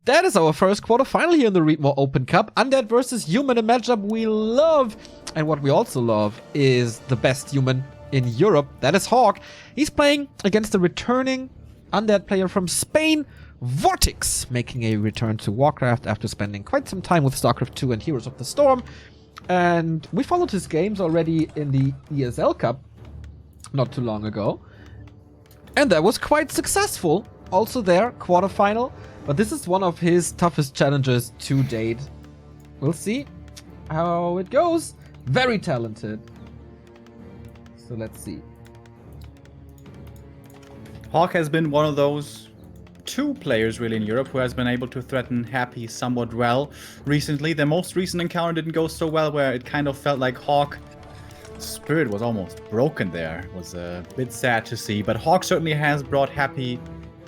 that is our first quarterfinal here in the Remo Open Cup. Undead versus human, a matchup we love. And what we also love is the best human in Europe. That is HawK. He's playing against a returning Undead player from Spain, Vortix, making a return to Warcraft after spending quite some time with StarCraft 2 and Heroes of the Storm. And we followed his games already in the ESL Cup not too long ago. And that was quite successful. Also there, quarterfinal. But this is one of his toughest challenges to date. We'll see how it goes. Very talented. So let's see. HawK has been one of those two players really in Europe who has been able to threaten Happy somewhat well recently. The most recent encounter didn't go so well, where it kind of felt like HawK's spirit was almost broken there. It was a bit sad to see, but HawK certainly has brought Happy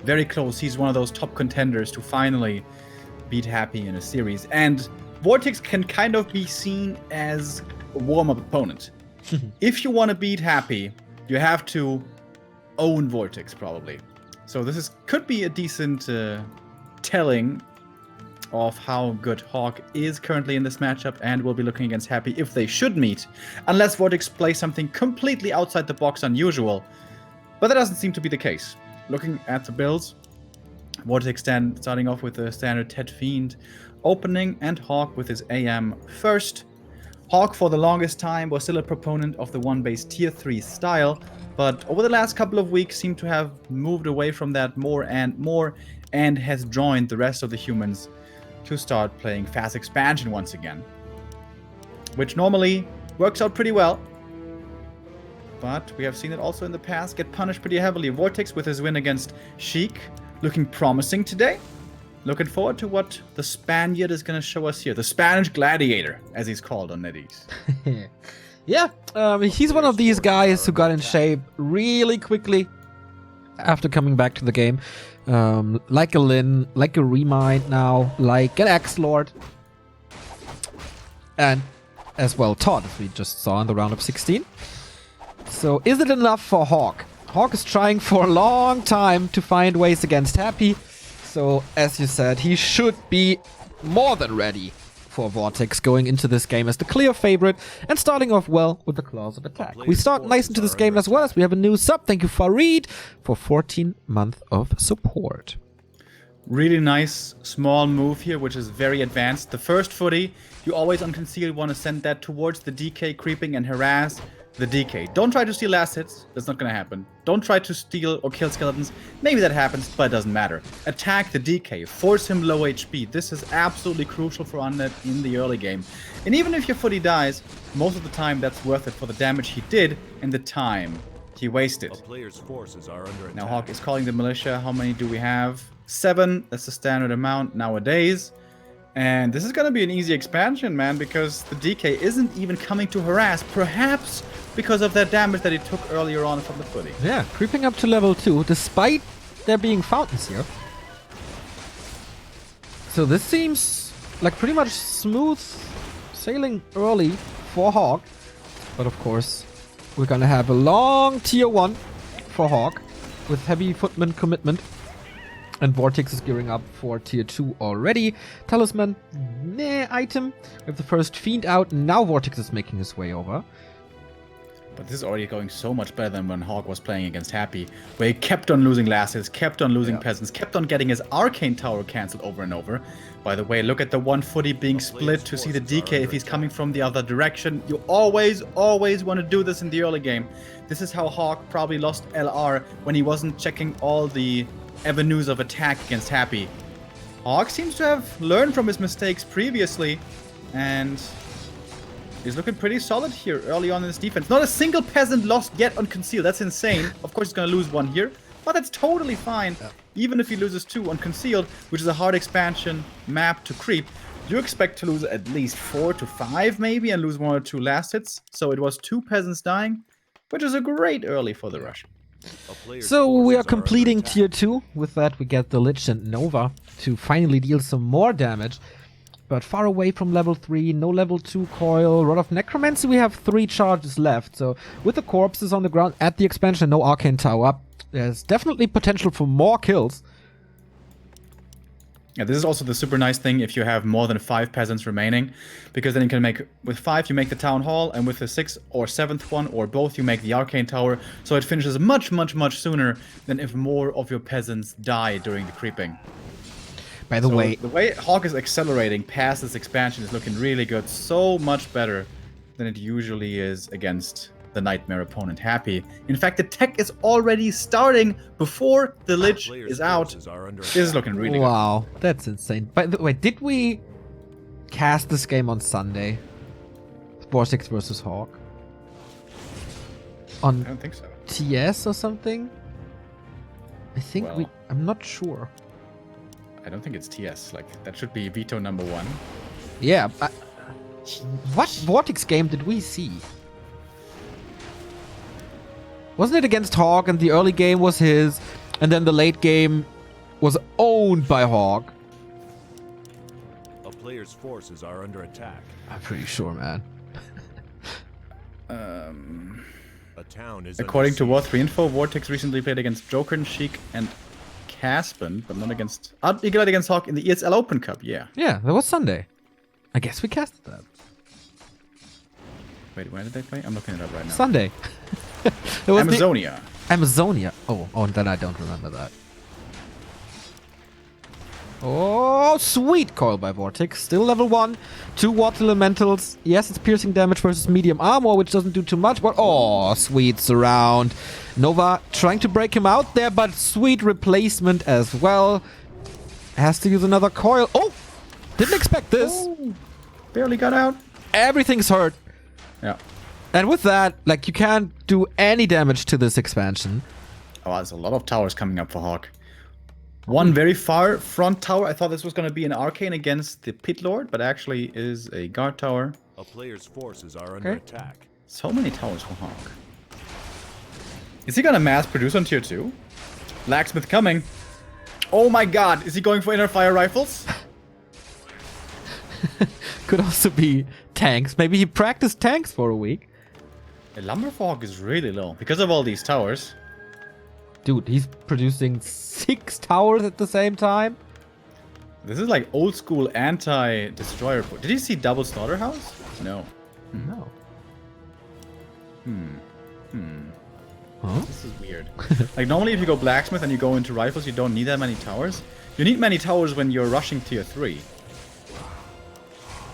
very close. He's one of those top contenders to finally beat Happy in a series. And Vortix can kind of be seen as a warm-up opponent. If you want to beat Happy, you have to own Vortix, probably. So this could be a decent telling of how good HawK is currently in this matchup, and we'll be looking against Happy if they should meet, unless Vortix plays something completely outside the box unusual. But that doesn't seem to be the case. Looking at the builds, Vortix then starting off with the standard Ted Fiend opening, and HawK with his AM first. HawK for the longest time was still a proponent of the one-base tier 3 style, but over the last couple of weeks seemed to have moved away from that more and more, and has joined the rest of the humans to start playing fast expansion once again. Which normally works out pretty well, but we have seen it also in the past get punished pretty heavily. Vortix with his win against Sheik looking promising today. Looking forward to what the Spaniard is going to show us here. The Spanish Gladiator, as he's called on NetEase. Yeah, he's one of these guys who got in shape really quickly after coming back to the game. Like a Lin, like a Remind now, like an X-Lord. And as well Todd, as we just saw in the round of 16. So is it enough for HawK? HawK is trying for a long time to find ways against Happy. So, as you said, he should be more than ready for Vortix going into this game as the clear favorite and starting off well with the claws of attack. We start nice into this game as well, as we have a new sub. Thank you, Farid, for 14 months of support. Really nice small move here, which is very advanced. The first footy, you always on conceal want to send that towards the DK creeping and harass the DK. Don't try to steal last hits. That's not going to happen. Don't try to steal or kill skeletons. Maybe that happens, but it doesn't matter. Attack the DK. Force him low HP. This is absolutely crucial for Undead in the early game. And even if your footy dies, most of the time that's worth it for the damage he did and the time he wasted. Now HawK is calling the militia. How many do we have? 7. That's the standard amount nowadays. And this is going to be an easy expansion, man, because the DK isn't even coming to harass, perhaps because of that damage that he took earlier on from the footy. Yeah, creeping up to level 2, despite there being fountains here. So this seems like pretty much smooth sailing early for HawK. But of course, we're going to have a long tier 1 for HawK with heavy footman commitment. And Vortix is gearing up for tier 2 already. Talisman, item. We have the first Fiend out. Now Vortix is making his way over. But this is already going so much better than when HawK was playing against Happy, where he kept on losing lasses, kept on losing peasants, kept on getting his Arcane Tower cancelled over and over. By the way, look at the one footy being split to see the DK if he's coming from the other direction. You always want to do this in the early game. This is how HawK probably lost LR when he wasn't checking all the avenues of attack against Happy. HawK seems to have learned from his mistakes previously, and he's looking pretty solid here early on in his defense. Not a single peasant lost yet on Conceal. That's insane. Of course he's going to lose one here, but that's totally fine. Yeah. Even if he loses 2 on Concealed, which is a hard expansion map to creep, you expect to lose at least 4 to 5 maybe, and lose 1 or 2 last hits. So it was 2 peasants dying, which is a great early for the Rush. So we are completing tier 2. With that we get the Lich and Nova to finally deal some more damage. But far away from level 3, no level 2 coil, Rod of Necromancy, we have 3 charges left. So with the corpses on the ground at the expansion, no Arcane Tower, there's definitely potential for more kills. Yeah, this is also the super nice thing if you have more than 5 peasants remaining, because then you can make, with 5 you make the town hall, and with the 6th or 7th one, or both, you make the arcane tower, so it finishes much, much, much sooner than if more of your peasants die during the creeping. By the way, the way HawK is accelerating past this expansion is looking really good, so much better than it usually is against the Nightmare opponent Happy. In fact, the tech is already starting before the Lich is out. This is looking really good. wow, that's insane. By the way, did we cast this game on Sunday? Vortix versus HawK? I don't think so. TS or something? I think Well, I'm not sure. I don't think it's TS. Like, that should be veto number 1. Yeah, what Vortix game did we see? Wasn't it against HawK and the early game was his, and then the late game was owned by HawK? A player's forces are under attack. I'm pretty sure, man. A town is According to under War 3 info, Vortix recently played against Joker, Sheik, and Caspin, but not against... you played against HawK in the ESL Open Cup, yeah. Yeah, that was Sunday. I guess we casted that. Wait, where did they play? I'm looking it up right now. Sunday. It was Amazonia. Amazonia. Oh, and then I don't remember that. Oh, sweet coil by Vortix. Still level 1. 2 water elementals. Yes, it's piercing damage versus medium armor, which doesn't do too much, but oh, sweet surround. Nova trying to break him out there, but sweet replacement as well. Has to use another coil. Oh, didn't expect this. Oh, barely got out. Everything's hurt. Yeah. And with that, like, you can't do any damage to this expansion. Oh, there's a lot of towers coming up for HawK. One very far front tower. I thought this was going to be an arcane against the Pit Lord, but actually is a guard tower. A player's forces are under attack. So many towers for HawK. Is he going to mass produce on tier 2? Blacksmith coming. Oh my god, is he going for inner fire rifles? Could also be tanks. Maybe he practiced tanks for a week. The lumber for HawK is really low because of all these towers. Dude, he's producing 6 towers at the same time. This is like old school anti-destroyer. Did you see double slaughterhouse? No. No. Huh? This is weird. Like normally if you go blacksmith and you go into rifles, you don't need that many towers. You need many towers when you're rushing tier 3.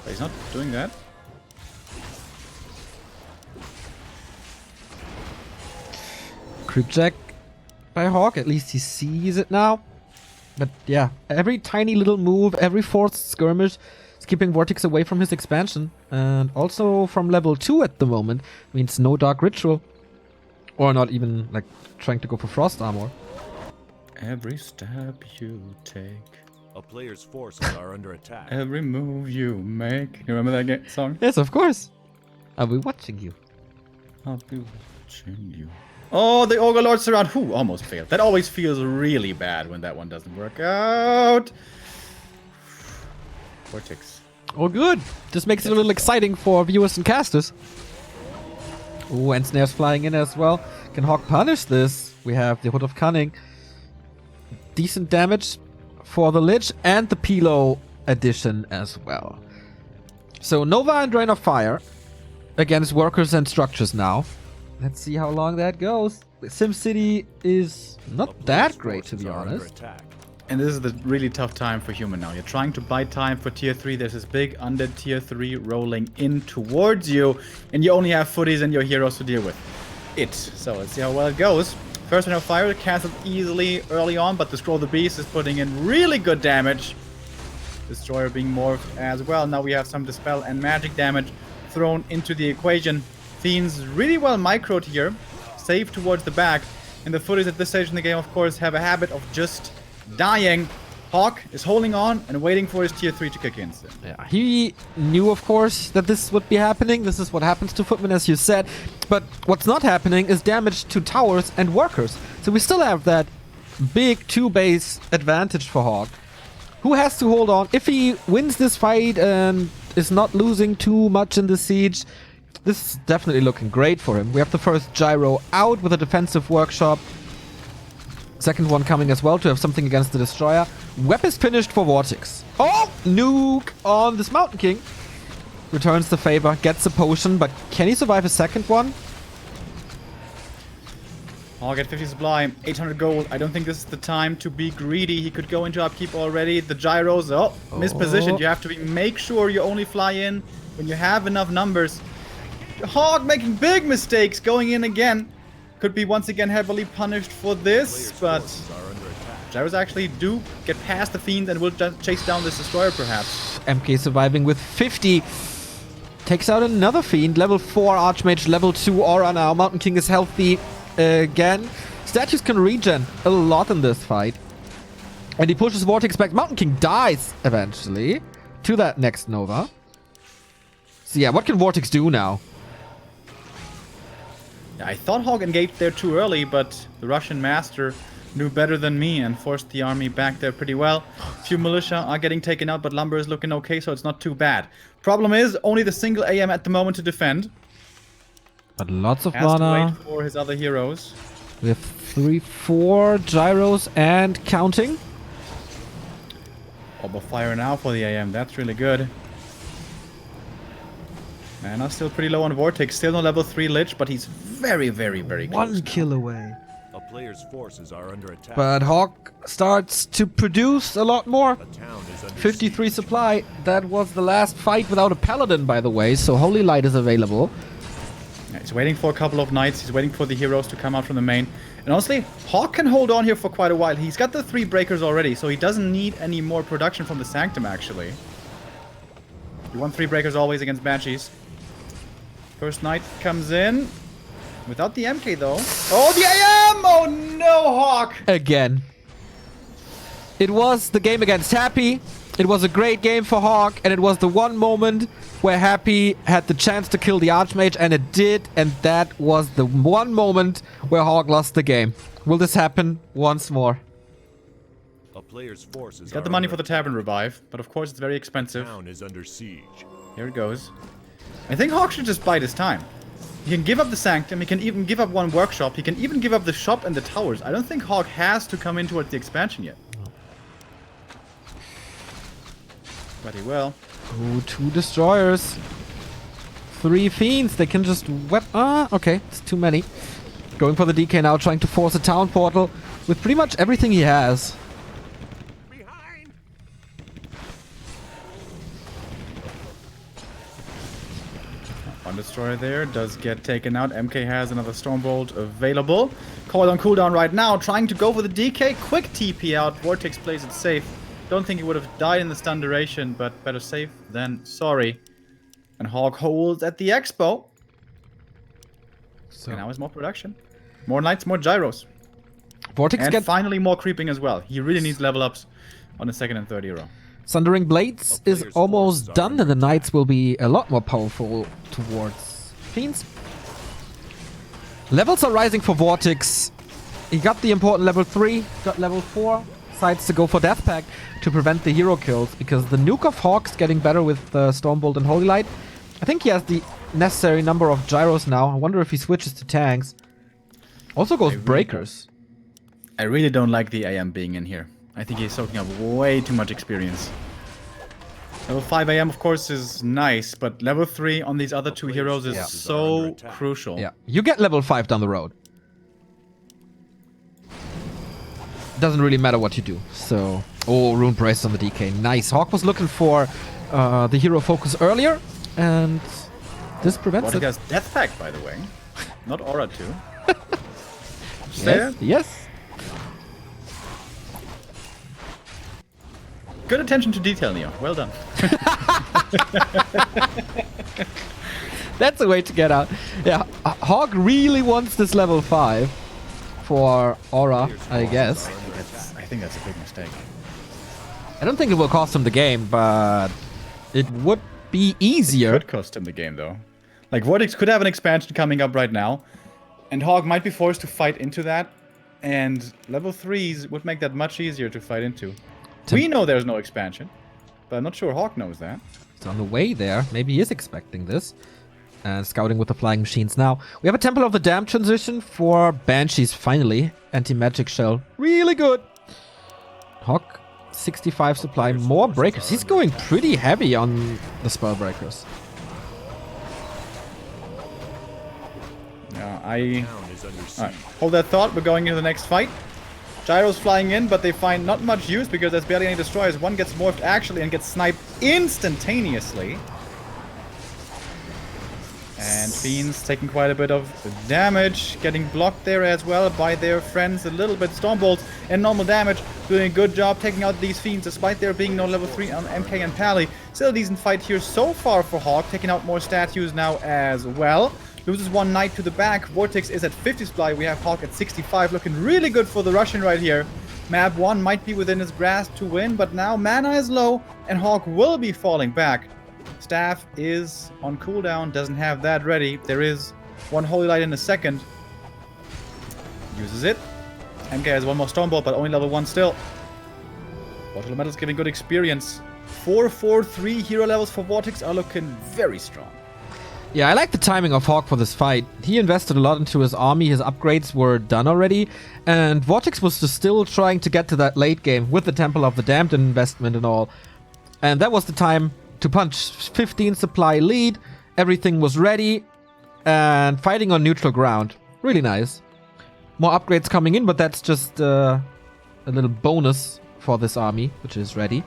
But he's not doing that. Creep check by HawK. At least he sees it now. But yeah, every tiny little move, every forced skirmish is keeping Vortix away from his expansion. And also from level 2 at the moment means no Dark Ritual. Or not even like trying to go for Frost Armor. Every step you take. A player's forces are under attack. Every move you make. You remember that song? Yes, of course. I'll be watching you. I'll be watching you. Oh, the Ogre Lord surround. Whew, almost failed. That always feels really bad when that one doesn't work out. Vortix. Oh, good. Just makes it a little exciting for viewers and casters. Ooh, and snares flying in as well. Can HawK punish this? We have the Hood of Cunning. Decent damage for the Lich and the Pilo edition as well. So Nova and Drain of Fire against workers and structures now. Let's see how long that goes. SimCity is not that great, to be honest. And this is the really tough time for human now. You're trying to buy time for tier 3. There's this big undead tier 3 rolling in towards you. And you only have footies and your heroes to deal with. So let's see how well it goes. First Drain of Fire cancelled easily early on, but the Scroll of the Beast is putting in really good damage. Destroyer being morphed as well. Now we have some Dispel and magic damage thrown into the equation. Fiends really well microed here. Safe towards the back. And the footies at this stage in the game, of course, have a habit of just dying. HawK is holding on and waiting for his tier 3 to kick in. Yeah, he knew, of course, that this would be happening. This is what happens to footmen, as you said. But what's not happening is damage to towers and workers. So we still have that big 2-base advantage for HawK, who has to hold on. If he wins this fight and is not losing too much in the siege, this is definitely looking great for him. We have the first gyro out with a defensive workshop. Second one coming as well to have something against the Destroyer. Web is finished for Vortix. Oh! Nuke on this Mountain King. Returns the favor, gets a potion, but can he survive a second one? I'll get 50 supply, 800 gold. I don't think this is the time to be greedy. He could go into upkeep already. The gyros, mispositioned. You have to make sure you only fly in when you have enough numbers. HawK making big mistakes, going in again. Could be once again heavily punished for this, but gyros actually do get past the Fiend and will just chase down this Destroyer perhaps. MK surviving with 50. Takes out another Fiend. Level 4 Archmage, level 2 Aura now. Mountain King is healthy again. Statues can regen a lot in this fight. And he pushes Vortix back. Mountain King dies eventually to that next Nova. So yeah, what can Vortix do now? I thought HawK engaged there too early, but the Russian master knew better than me and forced the army back there pretty well. Few militia are getting taken out, but Lumber is looking okay, so it's not too bad. Problem is, only the single AM at the moment to defend. But lots of Has to mana. wait for his other heroes. We have 3, 4 gyros and counting. Orb of Fire now for the AM, that's really good. Mana still pretty low on Vortix, still no level 3 Lich, but he's very, very, very close. 1 kill away. A player's forces are under attack. But HawK starts to produce a lot more. A town is under 53 supply. That was the last fight without a paladin, by the way, so Holy Light is available. Yeah, he's waiting for a couple of knights, he's waiting for the heroes to come out from the main. And honestly, HawK can hold on here for quite a while. He's got the 3 breakers already, so he doesn't need any more production from the Sanctum, actually. You want 3 breakers always against Banshees. First knight comes in. Without the MK, though. Oh, the AM! Oh, no, HawK! Again. It was the game against Happy. It was a great game for HawK, and it was the one moment where Happy had the chance to kill the Archmage, and it did, and that was the one moment where HawK lost the game. Will this happen once more? A player's forces He's got the money for the Tavern Revive, but of course it's very expensive. town is under siege. Here it goes. I think HawK should just bide his time. He can give up the Sanctum, he can even give up 1 workshop, he can even give up the shop and the towers. I don't think HawK has to come in towards the expansion yet. But he will. Oh, 2 destroyers. 3 fiends. They can just okay. It's too many. Going for the DK now, trying to force a town portal with pretty much everything he has. Behind! One destroyer there does get taken out. MK has another Stormbolt available. Call on cooldown right now, trying to go for the DK. Quick TP out. Vortix plays it safe. Don't think he would have died in the stun duration, but better safe than sorry. And HawK holds at the expo. So And now is more production. More knights, more gyros. Vortix And gets finally more creeping as well. He really needs level ups on the 2nd and 3rd hero. Sundering Blades is player's almost forces are done, under and the Knights will be a lot more powerful towards Fiends. Levels are rising for Vortix. He got the important level 3, got level 4. Decides to go for Death Pact to prevent the hero kills, because the nuke of HawK's getting better with Stormbolt and Holy Light. I think he has the necessary number of gyros now. I wonder if he switches to tanks. Also goes Breakers. I really don't like the AM being in here. I think he's soaking up way too much experience. Level 5 AM, of course, is nice, but level 3 on these other 2 heroes is so crucial. Yeah, you get level 5 down the road. Doesn't really matter what you do. So, oh, Rune Brace on the DK. Nice. HawK was looking for the hero focus earlier, and this prevents Vortix it. has Death Pact, by the way. Not Aura 2. Yes, yes. Good attention to detail, Neo. Well done. That's a way to get out. Yeah, HawK really wants this level 5 for Aura, I guess. I think that's a big mistake. I don't think it will cost him the game, but it would be easier. Could cost him the game, though. Like, Vortix could have an expansion coming up right now, and HawK might be forced to fight into that, and level 3s would make that much easier to fight into. We know there's no expansion, but I'm not sure HawK knows that. It's on the way there. Maybe he is expecting this. And scouting with the flying machines now. We have a Temple of the Damned transition for Banshees, finally. Anti-magic shell. Really good. HawK, 65 supply, more breakers. He's going pretty heavy on the spell breakers. Yeah, Town is under siege. Alright, hold that thought. We're going into the next fight. Gyros flying in, but they find not much use because there's barely any destroyers. One gets morphed actually and gets sniped instantaneously. And Fiends taking quite a bit of damage, getting blocked there as well by their friends a little bit. Stormbolts and normal damage, doing a good job taking out these Fiends despite there being no level 3 on MK and Pally. Still a decent fight here so far for HawK, taking out more statues now as well. Loses one knight to the back. Vortix is at 50 supply. We have HawK at 65, looking really good for the Russian right here. Map 1 might be within his grasp to win, but now mana is low and HawK will be falling back. Staff is on cooldown, doesn't have that ready. There is one Holy Light in a second. Uses it. MK has one more Stormbolt, but only level 1 still. Bottle of Metal's giving good experience. 4, 4, 3 hero levels for Vortix are looking very strong. Yeah, I like the timing of HawK for this fight. He invested a lot into his army, his upgrades were done already, and Vortix was just still trying to get to that late game with the Temple of the Damned investment and all. And that was the time to punch. 15 supply lead, everything was ready, and fighting on neutral ground. Really nice. More upgrades coming in, but that's just a little bonus for this army, which is ready.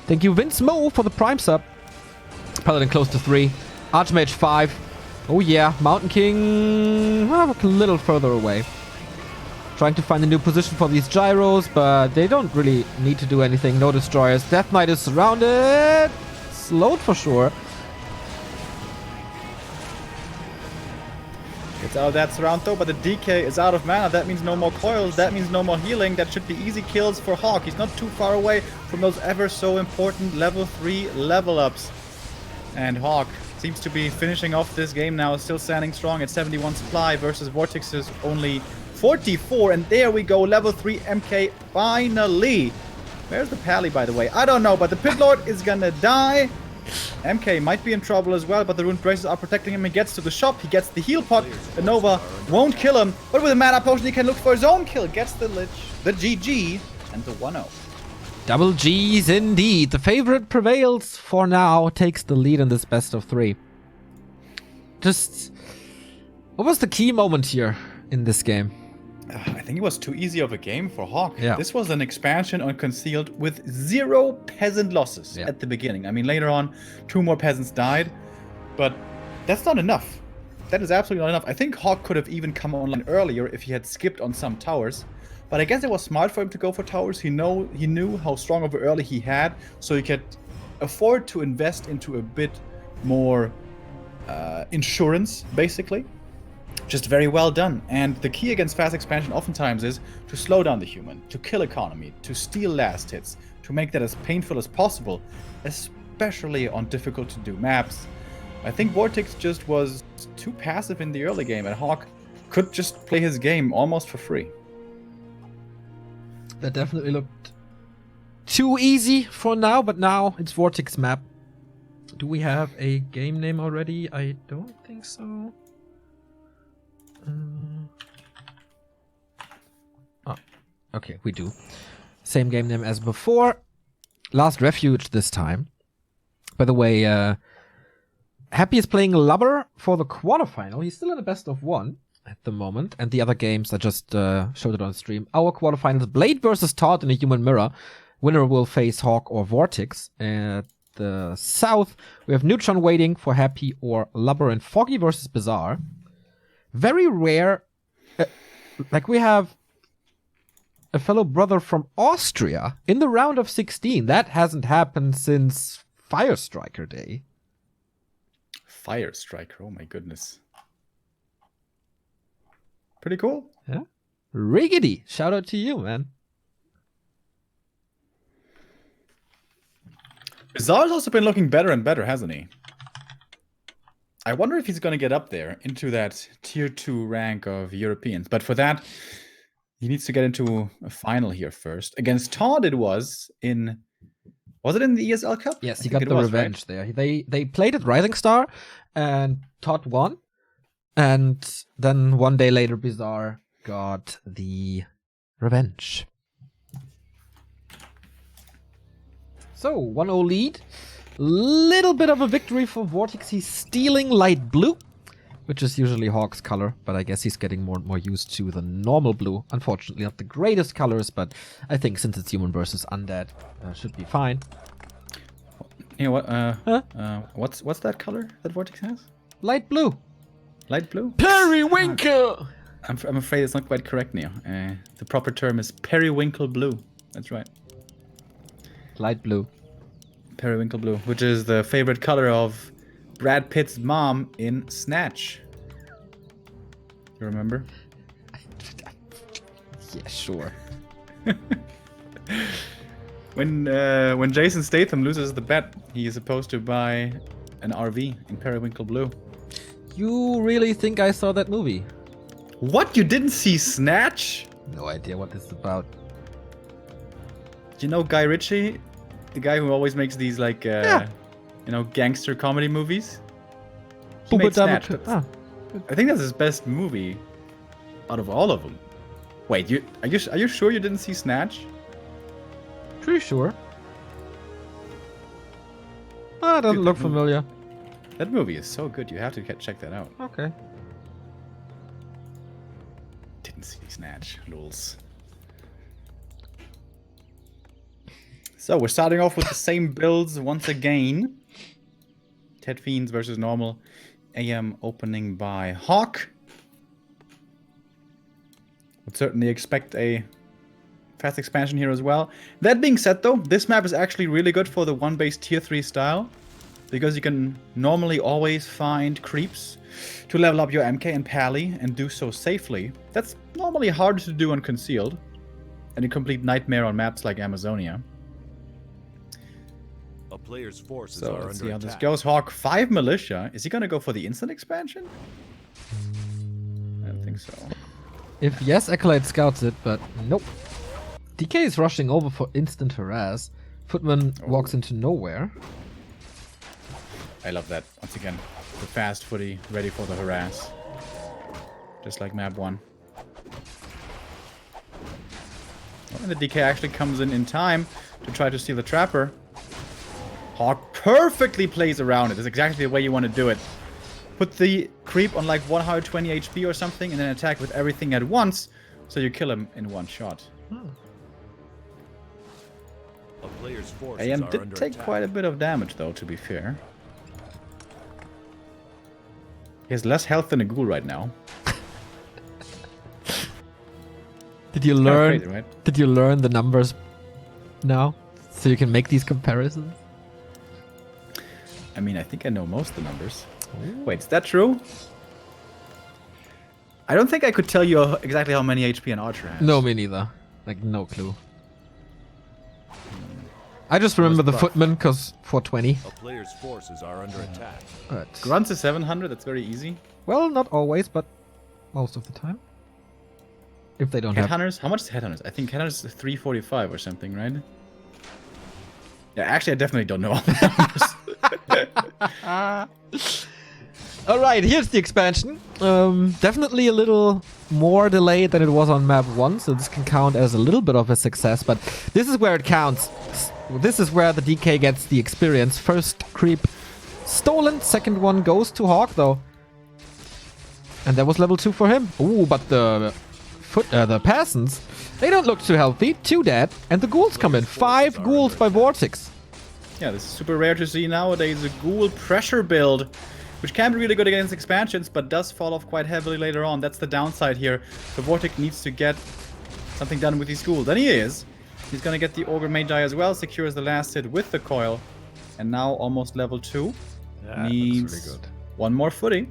Thank you, Vince Mo, for the Prime sub. Paladin close to 3. Archmage 5. Oh yeah, Mountain King a little further away. Trying to find a new position for these gyros, but they don't really need to do anything. No destroyers. Death Knight is surrounded. Slowed for sure. Gets out of that surround though, but the DK is out of mana. That means no more coils. That means no more healing. That should be easy kills for HawK. He's not too far away from those ever so important level 3 level ups. And HawK seems to be finishing off this game now, still standing strong at 71 supply versus Vortix's only 44. And there we go, level 3 MK finally. Where's the Pally, by the way? I don't know, but the Pit Lord is gonna die. MK might be in trouble as well, but the Rune Braces are protecting him. He gets to the shop, he gets the heal pot. The Nova won't kill him, but with a mana potion he can look for his own kill. Gets the Lich, the GG, and the 1-0. Double G's indeed. The favorite prevails for now, takes the lead in this best of 3. Just, what was the key moment here in this game? I think it was too easy of a game for HawK. Yeah. This was an expansion on Concealed with 0 peasant losses at the beginning. I mean, later on, 2 more peasants died, but that's not enough. That is absolutely not enough. I think HawK could have even come online earlier if he had skipped on some towers. But I guess it was smart for him to go for towers. He knew how strong of an early he had, so he could afford to invest into a bit more insurance, basically. Just very well done. And the key against fast expansion oftentimes is to slow down the human, to kill economy, to steal last hits, to make that as painful as possible, especially on difficult to do maps. I think Vortix just was too passive in the early game, and HawK could just play his game almost for free. That definitely looked too easy for now, but now it's Vortix map. Do we have a game name already? I don't think so. Oh, okay, we do. Same game name as before. Last Refuge this time. By the way, Happy is playing Lubber for the quarterfinal. He's still in the best of 1 at the moment. And the other games, I just showed it on stream. Our quarterfinals, Blade versus Todd in a Human Mirror. Winner will face HawK or Vortix. At the south, we have Neutron waiting for Happy or Lubber, and Foggy versus Bizarre. Very rare. Like, we have a fellow brother from Austria in the round of 16. That hasn't happened since Fire Striker Day. Fire Striker, oh my goodness. Pretty cool. Yeah. Riggedy. Shout out to you, man. Bizarre's also been looking better and better, hasn't he? I wonder if he's going to get up there into that tier 2 rank of Europeans. But for that, he needs to get into a final here first. Against Todd it was in Was it in the ESL Cup? Yes, I he think got it the was, right? revenge there. They played at Rising Star, and Todd won. And then one day later, Bizarre got the revenge. So, 1-0 lead. Little bit of a victory for Vortix. He's stealing light blue, which is usually HawK's color, but I guess he's getting more and more used to the normal blue. Unfortunately, not the greatest colors, but I think since it's human versus undead, should be fine. You know what? What's that color that Vortix has? Light blue. Light blue? Periwinkle! I'm afraid it's not quite correct, Neo. The proper term is periwinkle blue. That's right. Light blue. Periwinkle blue, which is the favorite color of Brad Pitt's mom in Snatch. You remember? Yeah, sure. When Jason Statham loses the bet, he is supposed to buy an RV in periwinkle blue. You really think I saw that movie? What? You didn't see Snatch? No idea what this is about. Do you know Guy Ritchie? The guy who always makes these like, gangster comedy movies? He made Snatch. I think that's his best movie out of all of them. Wait, are you sure you didn't see Snatch? Pretty sure. Ah, doesn't look familiar. That movie is so good. You have to check that out. Okay. Didn't see Snatch. Rules. So we're starting off with the same builds once again. Ted Fiends versus normal. AM opening by HawK. Would certainly expect a fast expansion here as well. That being said though, this map is actually really good for the 1-base tier 3 style. Because you can normally always find creeps to level up your MK and Pally and do so safely. That's normally harder to do on Concealed. And a complete nightmare on maps like Amazonia. A player's forces So are let's under see how this attack. goes. HawK 5 Militia. Is he gonna go for the instant expansion? I don't think so. If yes, Acolyte scouts it, but nope. DK is rushing over for instant harass. Footman walks into nowhere. I love that. Once again, the fast footy ready for the harass. Just like map 1. And the DK actually comes in time to try to steal the Trapper. HawK perfectly plays around it. That's exactly the way you want to do it. Put the creep on like 120 HP or something and then attack with everything at once so you kill him in one shot. A player's forces AM are did under take attack. quite a bit of damage though, to be fair. He has less health than a ghoul right now. Did you learn? Crazy, right? Did you learn the numbers now, so you can make these comparisons? I mean, I think I know most of the numbers. Wait, is that true? I don't think I could tell you exactly how many HP an archer has. No, me neither. Like no clue. I just remember the rough. footman because 420. A player's forces are under attack. But Grunts is 700, that's very easy. well, not always, but most of the time. If they don't have. Headhunters? How much is Headhunters? I think Headhunters is 345 or something, right? Yeah, actually, I definitely don't know all the numbers. All right, here's the expansion. Definitely a little more delayed than it was on map 1, so this can count as a little bit of a success, but this is where it counts. This is where the DK gets the experience. First creep stolen, second one goes to HawK though. And that was level 2 for him. Ooh, but the peasants, they don't look too healthy. 2 dead, and the ghouls come in. 5 ghouls by Vortix. Yeah, this is super rare to see nowadays. A ghoul pressure build, which can be really good against expansions, but does fall off quite heavily later on. That's the downside here. So Vortix needs to get something done with these ghouls. And he is. He's gonna get the Ogre Magi as well, secures the last hit with the coil. And now almost level 2. Yeah, Needs that's really good. one more footy.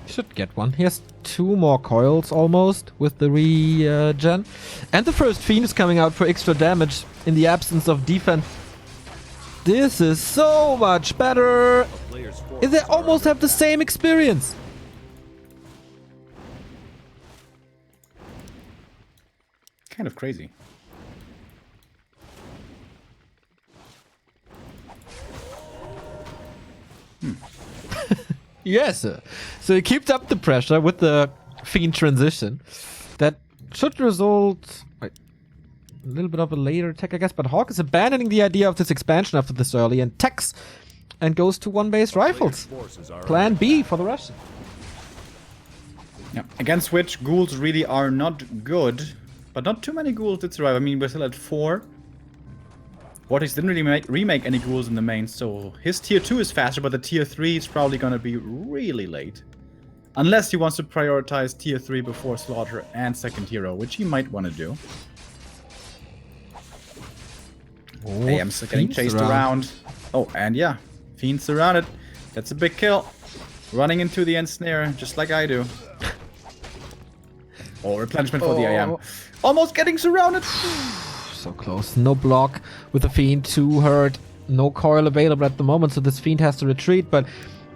Should get one. He has 2 more coils almost with the regen. And the first fiend is coming out for extra damage in the absence of defense. This is so much better. A player's forces They are almost under have the attack. same experience. Kind of crazy. Yes, sir. So he keeps up the pressure with the Fiend transition. That should result... Wait, a little bit of a later attack, I guess, but HawK is abandoning the idea of this expansion after this early and techs and goes to one-base rifles. Plan B for the Russian. Yeah. Against which ghouls really are not good, but not too many ghouls did survive. I mean, we're still at 4. Vortix didn't really remake any ghouls in the main, so his tier 2 is faster, but the tier 3 is probably going to be really late. Unless he wants to prioritize tier 3 before Slaughter and second hero, which he might want to do. Oh, AM's getting chased around. Oh, and yeah, Fiend surrounded. That's a big kill. Running into the end snare, just like I do. Oh, replenishment for the AM. Almost getting surrounded. So close. No block with the Fiend. 2 hurt. No coil available at the moment, so this Fiend has to retreat. But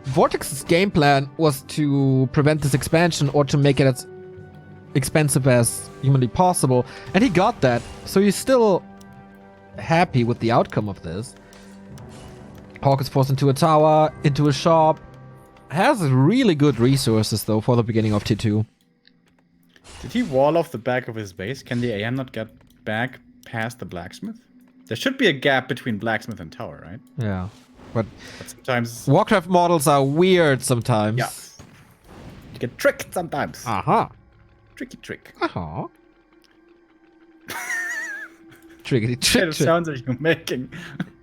Vortix's game plan was to prevent this expansion or to make it as expensive as humanly possible. And he got that. So he's still happy with the outcome of this. HawK is forced into a tower, into a shop. Has really good resources, though, for the beginning of T2. Did he wall off the back of his base? Can the AM not get back past the blacksmith? There should be a gap between blacksmith and tower, right? Yeah. But sometimes Warcraft models are weird sometimes. Yeah. You get tricked sometimes. Aha. Tricky trick. Aha. Trickety What trick. kind of sounds are you making?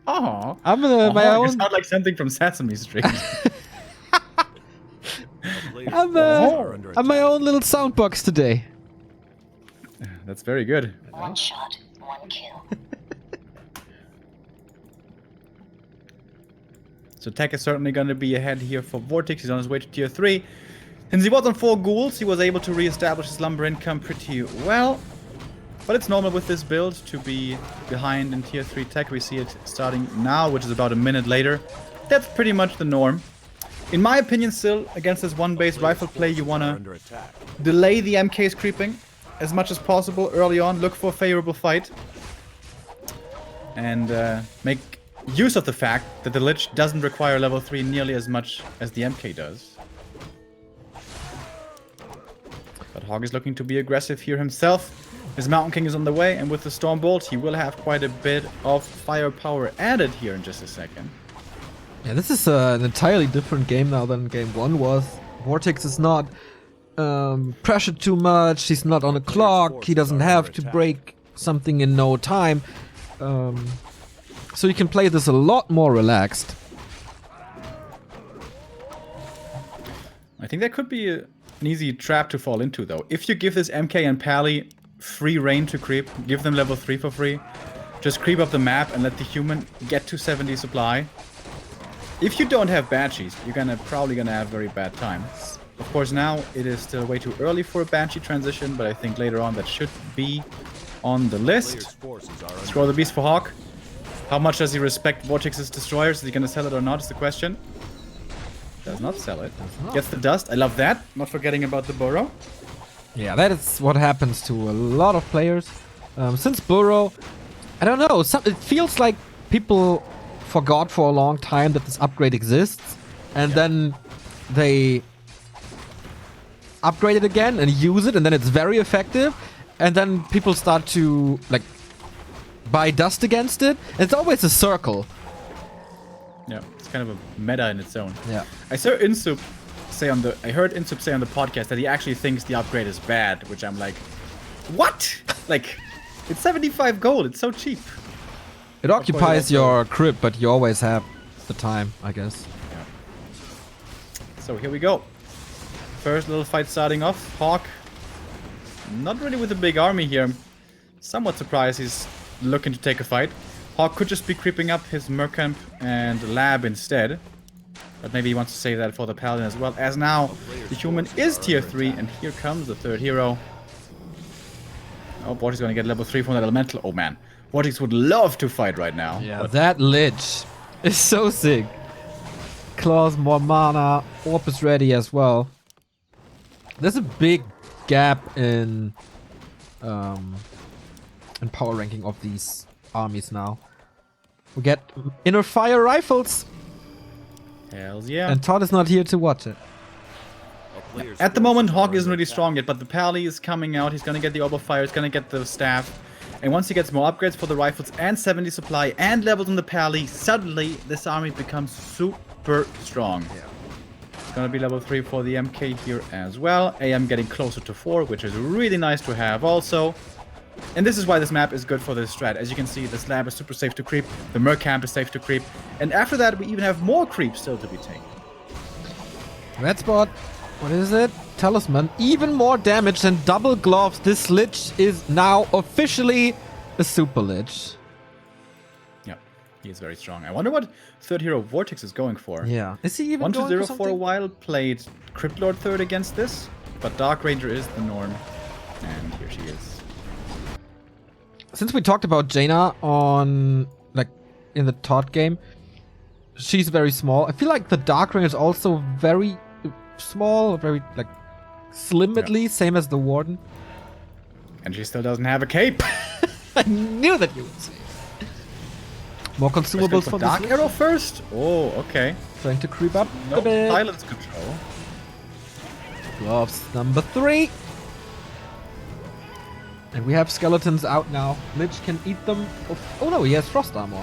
Oh. I'm my You own. sound like something from Sesame Street. I'm my own little soundbox today. That's very good. 1 shot, 1 kill. So Tech is certainly going to be ahead here for Vortix. He's on his way to tier 3. Since he was on 4 ghouls, he was able to re-establish his lumber income pretty well. But it's normal with this build to be behind in tier 3 Tech. We see it starting now, which is about a minute later. That's pretty much the norm. In my opinion, still, against this one-base rifle play, you want to delay the MK's creeping as much as possible early on. Look for a favorable fight. And make use of the fact that the Lich doesn't require level 3 nearly as much as the MK does. But HawK is looking to be aggressive here himself. His Mountain King is on the way, and with the Stormbolt, he will have quite a bit of firepower added here in just a second. Yeah, this is an entirely different game now than game 1 was. Vortix is not pressured too much. He's not on a clock. He doesn't have to break something in no time. So you can play this a lot more relaxed. I think that could be an easy trap to fall into, though. If you give this MK and Pally free reign to creep, give them level 3 for free, just creep up the map and let the human get to 70 supply. If you don't have Banshees, you're probably gonna have very bad time. Of course, now it is still way too early for a Banshee transition, but I think later on that should be on the list. Scroll the Beast for HawK. How much does he respect Vortix's destroyers? Is he gonna sell it or not is the question. Does not sell it. Gets the dust. I love that. Not forgetting about the burrow. Yeah, that is what happens to a lot of players. Since Burrow, I don't know, it feels like people forgot for a long time that this upgrade exists, and then they upgrade it again and use it, and then it's very effective, and then people start to like buy dust against it. And it's always a circle. Yeah, it's kind of a meta in its own. Yeah. I heard Insup say on the podcast that he actually thinks the upgrade is bad, which I'm like, what? Like, it's 75 gold. It's so cheap. It occupies your crib, but you always have the time, I guess. Yeah. So here we go. First little fight starting off. HawK, not really with a big army here. Somewhat surprised he's looking to take a fight. HawK could just be creeping up his Mercamp and Lab instead. But maybe he wants to save that for the Paladin as well. As now, the human is tier 3, and here comes the third hero. Oh, Vortix is going to get level 3 from that Elemental. Oh man, Vortix would love to fight right now. Yeah, that Lich is so sick. Claws, more mana, Orb is ready as well. There's a big gap in power ranking of these armies now. We get inner fire rifles. Hells yeah. And Todd is not here to watch it. A player's At the moment, forces HawK are isn't under really attack. strong yet, but the Pally is coming out. He's gonna get the Orb of Fire, he's gonna get the Staff. And once he gets more upgrades for the rifles and 70 supply and levels on the Pally, suddenly this army becomes super strong. Yeah. It's gonna be level 3 for the MK here as well. AM getting closer to 4, which is really nice to have also. And this is why this map is good for this strat. As you can see, this lab is super safe to creep. The Merc camp is safe to creep. And after that, we even have more creeps still to be taken. Red spot. What is it? Talisman. Even more damage than double gloves. This Lich is now officially a super Lich. Yeah, he is very strong. I wonder what third hero Vortix is going for. Yeah. Is he even 1 going to 0 for for a something? while, played Crypt Lord third against this, but Dark Ranger is the norm. And here she is. Since we talked about Jaina on, like, in the Todd game, she's very small. I feel like the Dark Ranger is also very small, very, like, slim at Yeah. least, same as the Warden. And she still doesn't have a cape. I knew that you would say. More Let's go consumables for for Dark this. Arrow first? Oh, okay. Trying to creep up No a bit. silence control. Gloves number 3. And we have skeletons out now. Lich can eat them. Oh no, he has frost armor.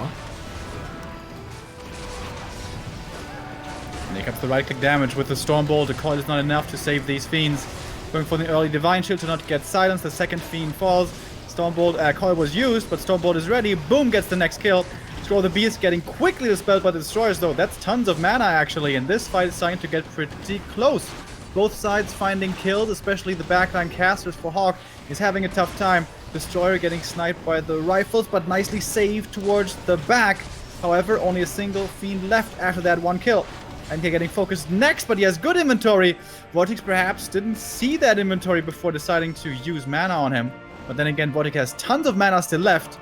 And here comes the right-click damage with the Stormbolt. The coil is not enough to save these fiends. Going for the early Divine Shield to not get silenced. The second fiend falls. Stormbolt coil was used, but Stormbolt is ready. Boom, gets the next kill. Scroll the Beast getting quickly dispelled by the Destroyers, though. That's tons of mana, actually. And this fight is starting to get pretty close. Both sides finding kills, especially the backline casters for HawK is having a tough time. Destroyer getting sniped by the rifles, but nicely saved towards the back. However, only a single fiend left after that one kill. And he's getting focused next, but he has good inventory. Vortix perhaps didn't see that inventory before deciding to use mana on him. But then again, Vortix has tons of mana still left.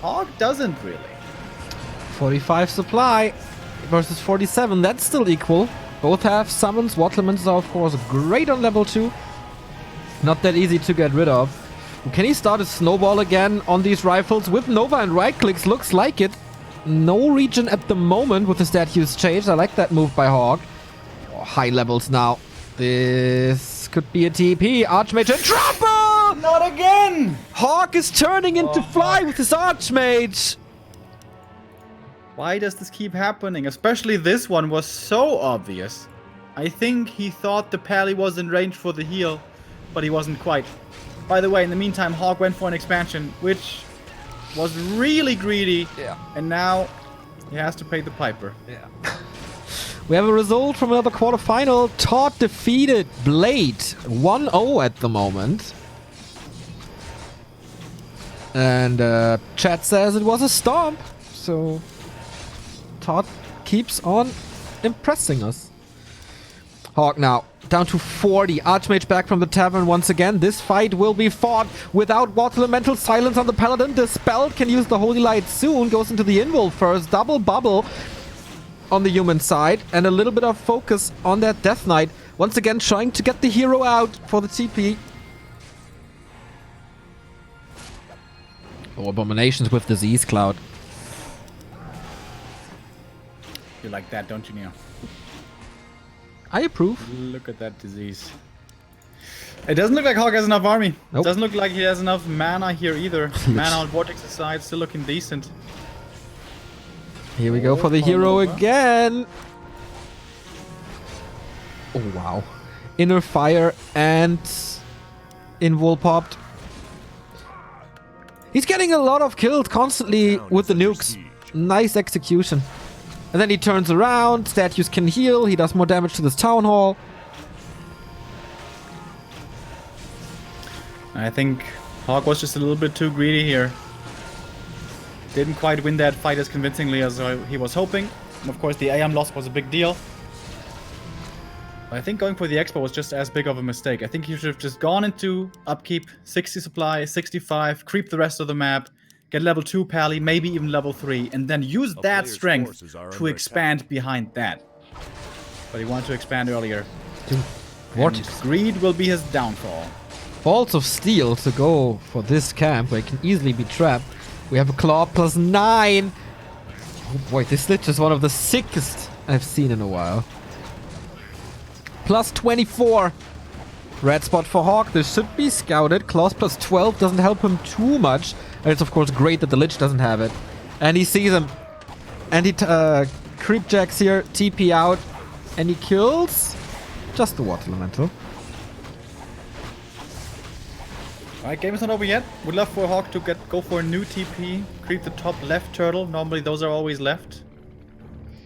HawK doesn't really. 45 supply versus 47. That's still equal. Both have summons. Wattlemans are, of course, great on level 2. Not that easy to get rid of. Can he start a snowball again on these rifles with Nova and right clicks? Looks like it. No region at the moment with the statues changed. I like that move by HawK. Oh, high levels now. This could be a TP. Archmage and Trapper! Not again! HawK is turning into fly with his Archmage. Why does this keep happening? Especially this one was so obvious. I think he thought the Pally was in range for the heal, but he wasn't quite. By the way, in the meantime, HawK went for an expansion, which was really greedy. Yeah. And now he has to pay the piper. Yeah. We have a result from another quarterfinal. Todd defeated Blade 1-0 at the moment. And chat says it was a stomp. So Todd keeps on impressing us. HawK now down to 40. Archmage back from the tavern once again. This fight will be fought without Water Elemental. Silence on the Paladin. Dispelled can use the Holy Light soon. Goes into the Invul first. Double bubble on the human side. And a little bit of focus on that Death Knight. Once again trying to get the hero out for the TP. Oh, Abominations with Disease Cloud. You like that, don't you, Neo? I approve. Look at that disease. It doesn't look like HawK has enough army. Nope. It doesn't look like he has enough mana here either. Mana on Vortix's side, still looking decent. Here we go for the hero again. Oh, wow. Inner Fire and Invul popped. He's getting a lot of kills constantly with the nukes. Nice execution. And then he turns around. Statues can heal. He does more damage to this town hall. I think HawK was just a little bit too greedy here. Didn't quite win that fight as convincingly as he was hoping. And of course, the AM loss was a big deal. But I think going for the Expo was just as big of a mistake. I think he should have just gone into upkeep, 60 supply, 65, creep the rest of the map, get level 2 Pally, maybe even level 3, and then use that player's strength forces are to under expand behind that. But he wanted to expand earlier. Dude, And Vortix. greed will be his downfall. Balls of Steel to go for this camp where he can easily be trapped. We have a Claw +9. Oh boy, this Lich is one of the sickest I've seen in a while. Plus 24. Red spot for HawK. This should be scouted. Claws plus 12 doesn't help him too much. And it's of course great that the Lich doesn't have it. And he sees him. And he creep jacks here. TP out. And he kills just the Water Elemental. Alright, game is not over yet. Would love for HawK to go for a new TP. Creep the top left turtle. Normally those are always left.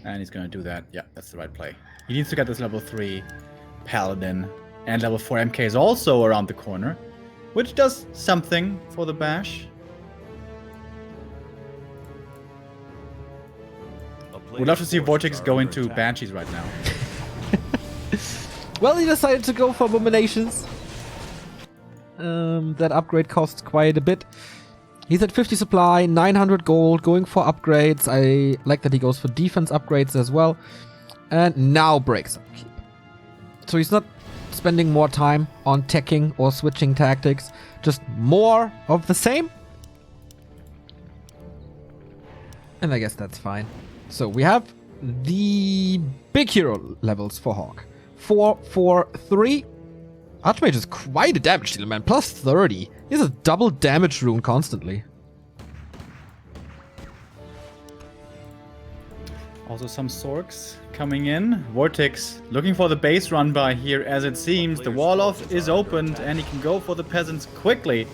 And he's gonna do that. Yeah, that's the right play. He needs to get this level 3 Paladin. And level 4 MK is also around the corner. Which does something for the bash. Would love to see Vortix go into Banshees right now. Well, he decided to go for Abominations. That upgrade costs quite a bit. He's at 50 supply, 900 gold, going for upgrades. I like that he goes for defense upgrades as well. And now breaks upkeep. So he's not spending more time on teching or switching tactics. Just more of the same. And I guess that's fine. So we have the big hero levels for HawK. 4, 4, 3. Archmage is quite a damage dealer, man. Plus 30. He's a double damage rune constantly. Also some Sorks coming in. Vortix looking for the base run by here, as it seems. The wall off is opened and he can go for the peasants quickly.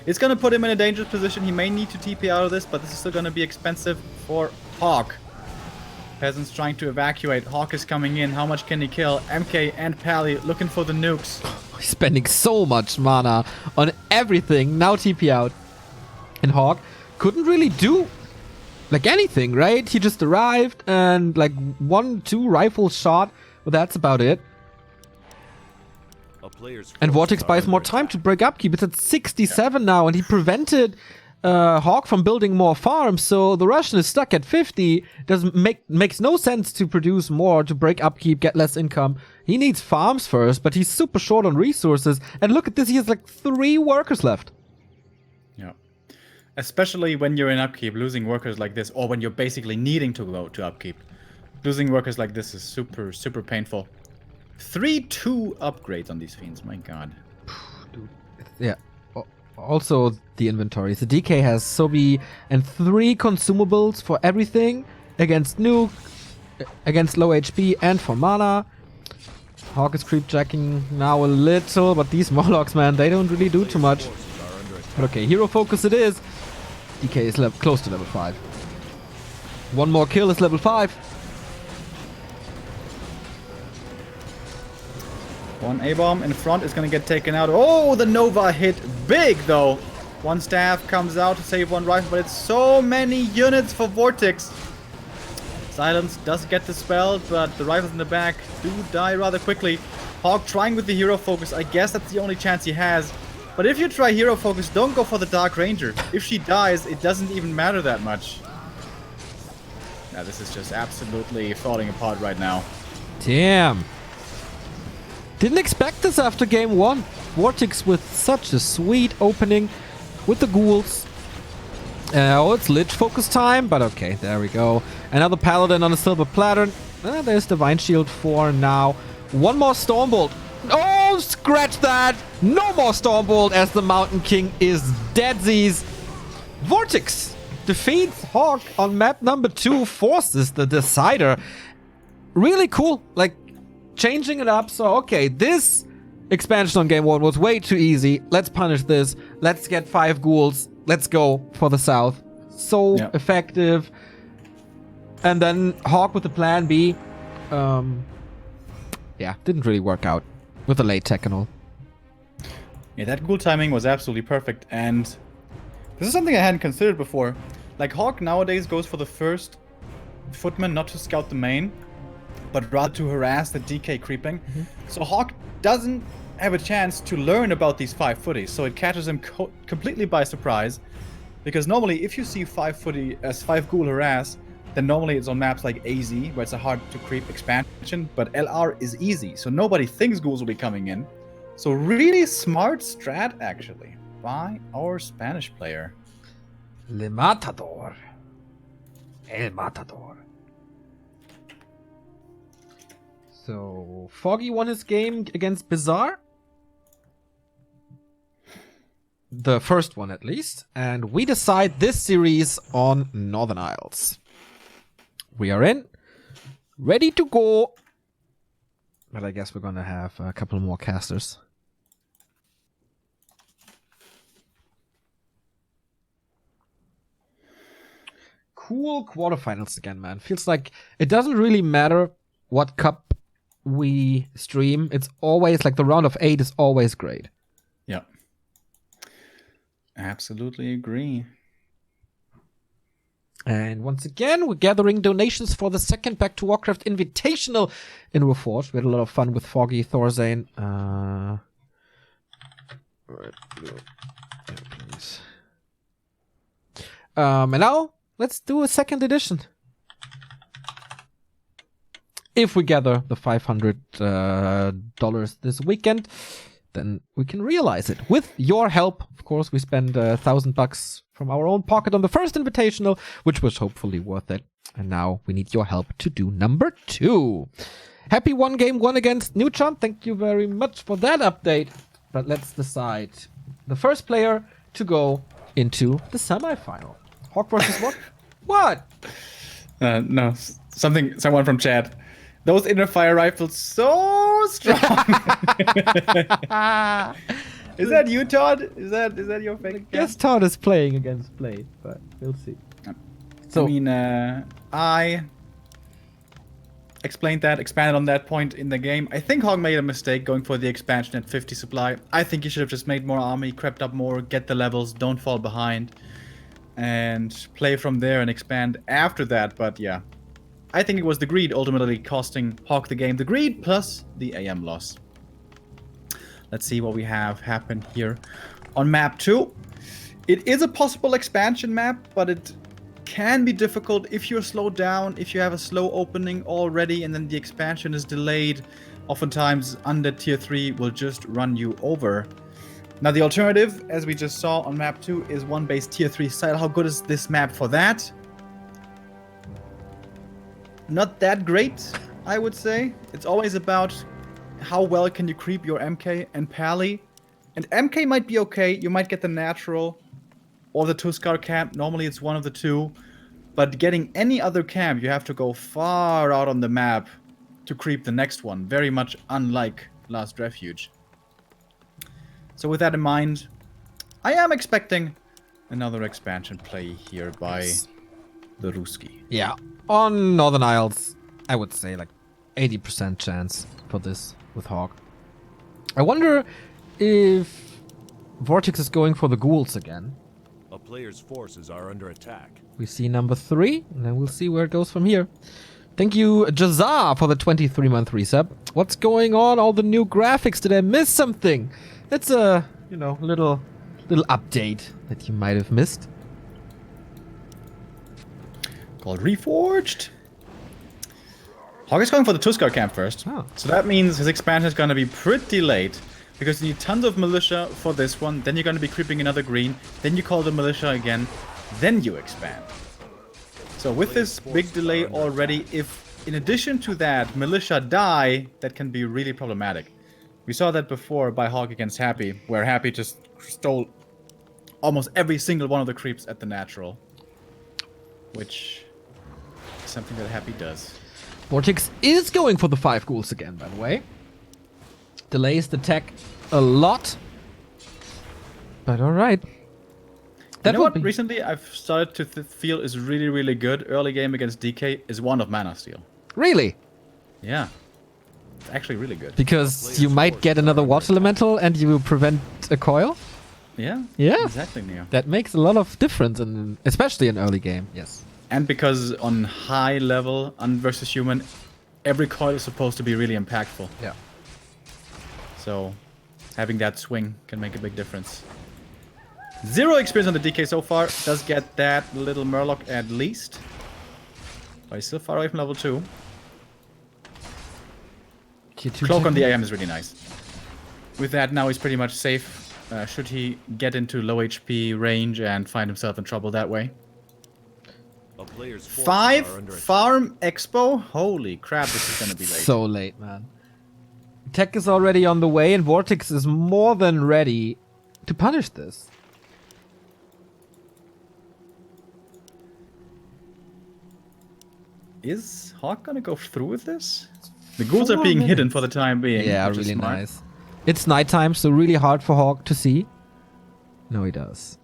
It's going to put him in a dangerous position. He may need to TP out of this, but this is still going to be expensive for HawK. Peasants trying to evacuate. HawK is coming in. How much can he kill? MK and Pally looking for the nukes. He's spending so much mana on everything. Now TP out. And HawK couldn't really do like anything, right? He just arrived and like 1-2 rifle shot. But that's about it. And Vortix buys more time to break upkeep. It's at 67 now, and he prevented HawK from building more farms, so the Russian is stuck at 50. Makes no sense to produce more, to break upkeep, get less income. He needs farms first, but he's super short on resources. And look at this, he has like 3 workers left. Yeah. Especially when you're in upkeep, losing workers like this, or when you're basically needing to go to upkeep. Losing workers like this is super, super painful. 3-2 upgrades on these fiends, my god. Dude. Yeah. Also, the inventory. The DK has Sobi and 3 consumables for everything. Against nuke, against low HP, and for mana. HawK is creep jacking now a little, but these Morlocks, man, they don't really do too much. But okay, hero focus it is. DK is close to level 5. One more kill is level 5. One A-bomb in front is going to get taken out. Oh, the Nova hit big, though. One staff comes out to save one rifle, but it's so many units for Vortix. Silence does get dispelled, but the rifles in the back do die rather quickly. HawK trying with the hero focus. I guess that's the only chance he has. But if you try hero focus, don't go for the Dark Ranger. If she dies, it doesn't even matter that much. Now, this is just absolutely falling apart right now. Damn. Didn't expect this after game 1. Vortix with such a sweet opening with the ghouls. Oh, it's Lich focus time, but okay, there we go. Another Paladin on a silver platter. There's Divine Shield 4 now. One more Stormbolt. Oh, scratch that! No more Stormbolt as the Mountain King is deadsies. Vortix defeats HawK on map number 2, forces the decider. Really cool. Like, changing it up. So, okay, this expansion on game 1 was way too easy. Let's punish this. Let's get 5 ghouls. Let's go for the south. So effective. And then HawK with the plan B. Yeah, didn't really work out with the late tech and all. Yeah, that ghoul timing was absolutely perfect. And this is something I hadn't considered before. Like, HawK nowadays goes for the first footman, not to scout the main, but rather to harass the DK creeping. So HawK doesn't have a chance to learn about these 5 footies, so it catches him completely by surprise. Because normally, if you see 5 footy as 5 ghoul harass, then normally it's on maps like AZ, where it's a hard to creep expansion, but LR is easy, so nobody thinks ghouls will be coming in. So really smart strat, actually, by our Spanish player. Le Matador. El Matador. So, Foggy won his game against Bizarre. The first one, at least. And we decide this series on Northern Isles. We are in. Ready to go. But I guess we're going to have a couple more casters. Cool quarterfinals again, man. Feels like it doesn't really matter what cup we stream. It's always like the round of 8 is always great. Yeah. Absolutely agree. And once again, we're gathering donations for the second Back to Warcraft Invitational in Reforged. We had a lot of fun with Foggy, Thorzane. And now, let's do a second edition. If we gather the $500 this weekend, then we can realize it. With your help, of course, we spend $1,000 from our own pocket on the first invitational, which was hopefully worth it. And now we need your help to do number 2. Happy one game, one against Newchon. Thank you very much for that update. But let's decide the first player to go into the semifinal. HawK versus what? What? No, someone from chat. Those inner fire rifles so strong. Is that you, Todd? Is that your fake? Yes, Todd is playing against Blade, but we'll see. So, I mean, I expanded on that point in the game. I think HawK made a mistake going for the expansion at 50 supply. I think he should have just made more army, crept up more, get the levels, don't fall behind, and play from there and expand after that. But yeah, I think it was the greed ultimately costing HawK the game. The greed plus the AM loss. Let's see what we have happen here on map 2. It is a possible expansion map, but it can be difficult if you're slowed down, if you have a slow opening already and then the expansion is delayed. Oftentimes undead tier 3 will just run you over. Now the alternative, as we just saw on map 2, is one base tier 3 style. How good is this map for that? Not that great, I would say. It's always about how well can you creep your MK and Pally. And MK might be okay, you might get the natural or the Tuskar camp. Normally it's one of the two. But getting any other camp, you have to go far out on the map to creep the next one. Very much unlike Last Refuge. So with that in mind, I am expecting another expansion play here by the Ruski. Yeah, on Northern Isles, I would say like 80% chance for this with HawK. I wonder if Vortix is going for the ghouls again. A player's forces are under attack. We see number 3, and then we'll see where it goes from here. Thank you, Jazar, for the 23-month resub. What's going on? All the new graphics. Did I miss something? It's a, little update that you might have missed. Called Reforged. HawK is going for the Tuskar camp first. Oh. So that means his expansion is going to be pretty late. Because you need tons of militia for this one. Then you're going to be creeping another green. Then you call the militia again. Then you expand. So with this big delay already, if in addition to that militia die, that can be really problematic. We saw that before by HawK against Happy, where Happy just stole almost every single one of the creeps at the natural. Which is something that Happy does. Vortix is going for the 5 ghouls again, by the way. Delays the tech a lot. But alright. You know what recently I've started to feel is really, really good early game against DK is Wand of Mana Steel. Really? Yeah. It's actually really good. Because you might get another water elemental and you will prevent a coil? Yeah. Yeah. Exactly, Neo. That makes a lot of difference, especially in early game. Yes. And because on high level, versus human, every coil is supposed to be really impactful. Yeah. So having that swing can make a big difference. 0 experience on the DK so far. Does get that little Murloc at least. But he's still far away from level 2. Cloak on the AM is really nice. With that, now he's pretty much safe. Should he get into low HP range and find himself in trouble that way. player's forces 5 are under attack. Farm Expo? Holy crap, this is gonna be late. So late, man. Tech is already on the way, and Vortix is more than ready to punish this. Is HawK gonna go through with this? The ghouls are 4 being hidden minutes. for the time being. Yeah, which is really smart. nice. It's nighttime, so really hard for HawK to see. No, he does.